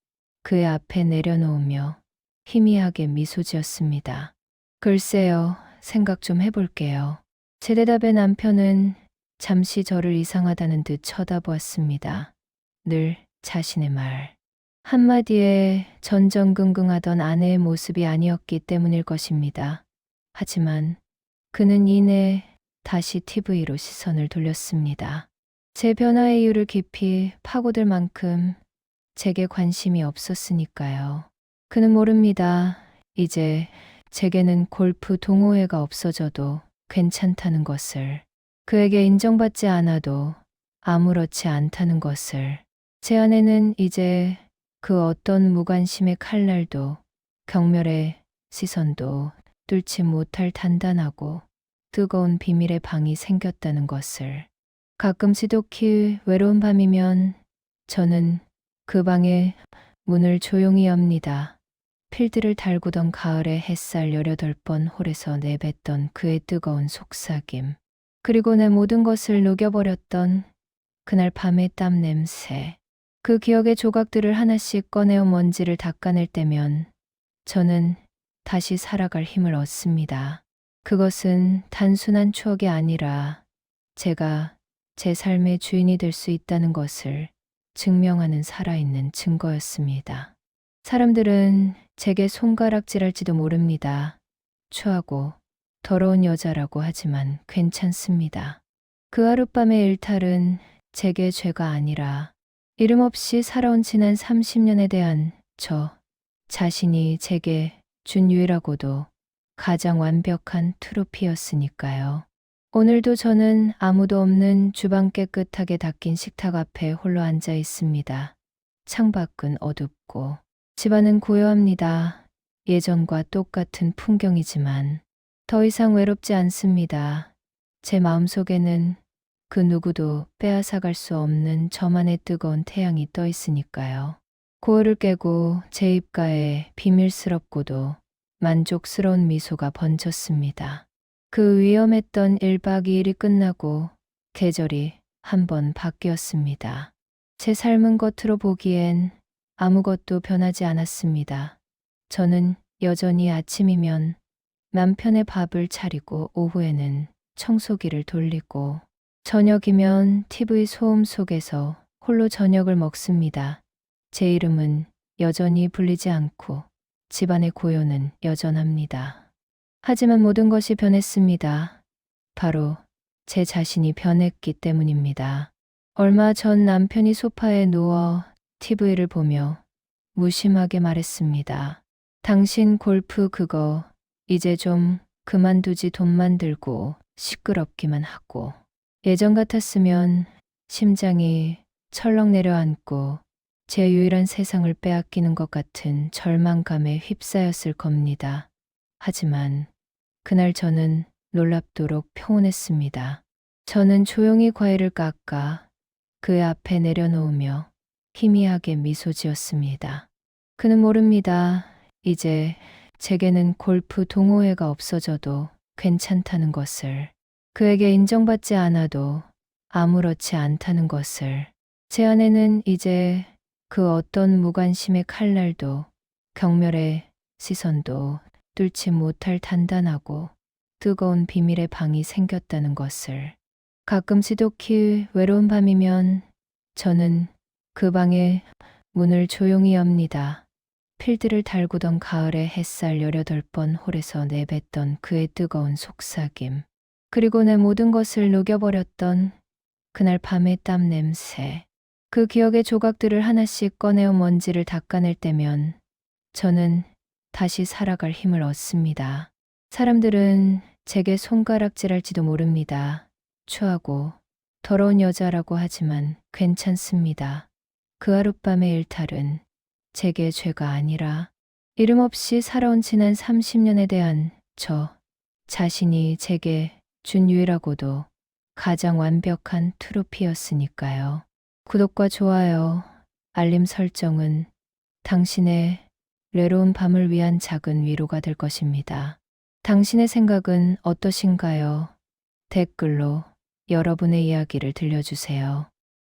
그의 앞에 내려놓으며 희미하게 미소 지었습니다. 글쎄요, 생각 좀 해볼게요. 제 대답에 남편은 잠시 저를 이상하다는 듯 쳐다보았습니다. 늘 자신의 말 한마디에 전전긍긍하던 아내의 모습이 아니었기 때문일 것입니다. 하지만 그는 이내 다시 TV로 시선을 돌렸습니다. 제 변화의 이유를 깊이 파고들 만큼 제게 관심이 없었으니까요. 그는 모릅니다. 이제 제게는 골프 동호회가 없어져도 괜찮다는 것을, 그에게 인정받지 않아도 아무렇지 않다는 것을. 제 안에는 이제 그 어떤 무관심의 칼날도 경멸의 시선도 뚫지 못할 단단하고 뜨거운 비밀의 방이 생겼다는 것을. 가끔 지독히 외로운 밤이면 저는 그 방의 문을 조용히 엽니다. 필드를 달구던 가을의 햇살 18번 홀에서 내뱉던 그의 뜨거운 속삭임. 그리고 내 모든 것을 녹여버렸던 그날 밤의 땀 냄새. 그 기억의 조각들을 하나씩 꺼내어 먼지를 닦아낼 때면 저는 다시 살아갈 힘을 얻습니다. 그것은 단순한 추억이 아니라 제가 제 삶의 주인이 될 수 있다는 것을 증명하는 살아있는 증거였습니다. 사람들은 제게 손가락질할지도 모릅니다. 추하고 더러운 여자라고 하지만 괜찮습니다. 그 하룻밤의 일탈은 제게 죄가 아니라 이름 없이 살아온 지난 30년에 대한 저 자신이 제게 준 유일하고도 가장 완벽한 트로피였으니까요. 오늘도 저는 아무도 없는 주방 깨끗하게 닦인 식탁 앞에 홀로 앉아 있습니다. 창밖은 어둡고 집안은 고요합니다. 예전과 똑같은 풍경이지만 더 이상 외롭지 않습니다. 제 마음속에는 그 누구도 빼앗아갈 수 없는 저만의 뜨거운 태양이 떠 있으니까요. 고요를 깨고 제 입가에 비밀스럽고도 만족스러운 미소가 번졌습니다. 그 위험했던 1박 2일이 끝나고 계절이 한번 바뀌었습니다. 제 삶은 겉으로 보기엔 아무것도 변하지 않았습니다. 저는 여전히 아침이면 남편의 밥을 차리고 오후에는 청소기를 돌리고 저녁이면 TV 소음 속에서 홀로 저녁을 먹습니다. 제 이름은 여전히 불리지 않고 집안의 고요는 여전합니다. 하지만 모든 것이 변했습니다. 바로 제 자신이 변했기 때문입니다. 얼마 전 남편이 소파에 누워 TV를 보며 무심하게 말했습니다. 당신 골프 그거 이제 좀 그만두지 돈만 들고 시끄럽기만 하고. 예전 같았으면 심장이 철렁 내려앉고 제 유일한 세상을 빼앗기는 것 같은 절망감에 휩싸였을 겁니다. 하지만 그날 저는 놀랍도록 평온했습니다. 저는 조용히 과일을 깎아 그의 앞에 내려놓으며 희미하게 미소 지었습니다. 그는 모릅니다. 이제 제게는 골프 동호회가 없어져도 괜찮다는 것을, 그에게 인정받지 않아도 아무렇지 않다는 것을, 제 안에는 이제 그 어떤 무관심의 칼날도 경멸의 시선도 뚫지 못할 단단하고 뜨거운 비밀의 방이 생겼다는 것을. 가끔 지독히 외로운 밤이면 저는 그 방의 문을 조용히 엽니다. 필드를 달구던 가을의 햇살 18번 홀에서 내뱉던 그의 뜨거운 속삭임. 그리고 내 모든 것을 녹여버렸던 그날 밤의 땀 냄새. 그 기억의 조각들을 하나씩 꺼내어 먼지를 닦아낼 때면 저는 다시 살아갈 힘을 얻습니다. 사람들은 제게 손가락질할지도 모릅니다. 추하고 더러운 여자라고 하지만 괜찮습니다. 그 하룻밤의 일탈은 제게 죄가 아니라 이름 없이 살아온 지난 30년에 대한 저 자신이 제게 준 유일하고도 가장 완벽한 트로피였으니까요. 구독과 좋아요, 알림 설정은 당신의 외로운 밤을 위한 작은 위로가 될 것입니다. 당신의 생각은 어떠신가요? 댓글로 여러분의 이야기를 들려주세요.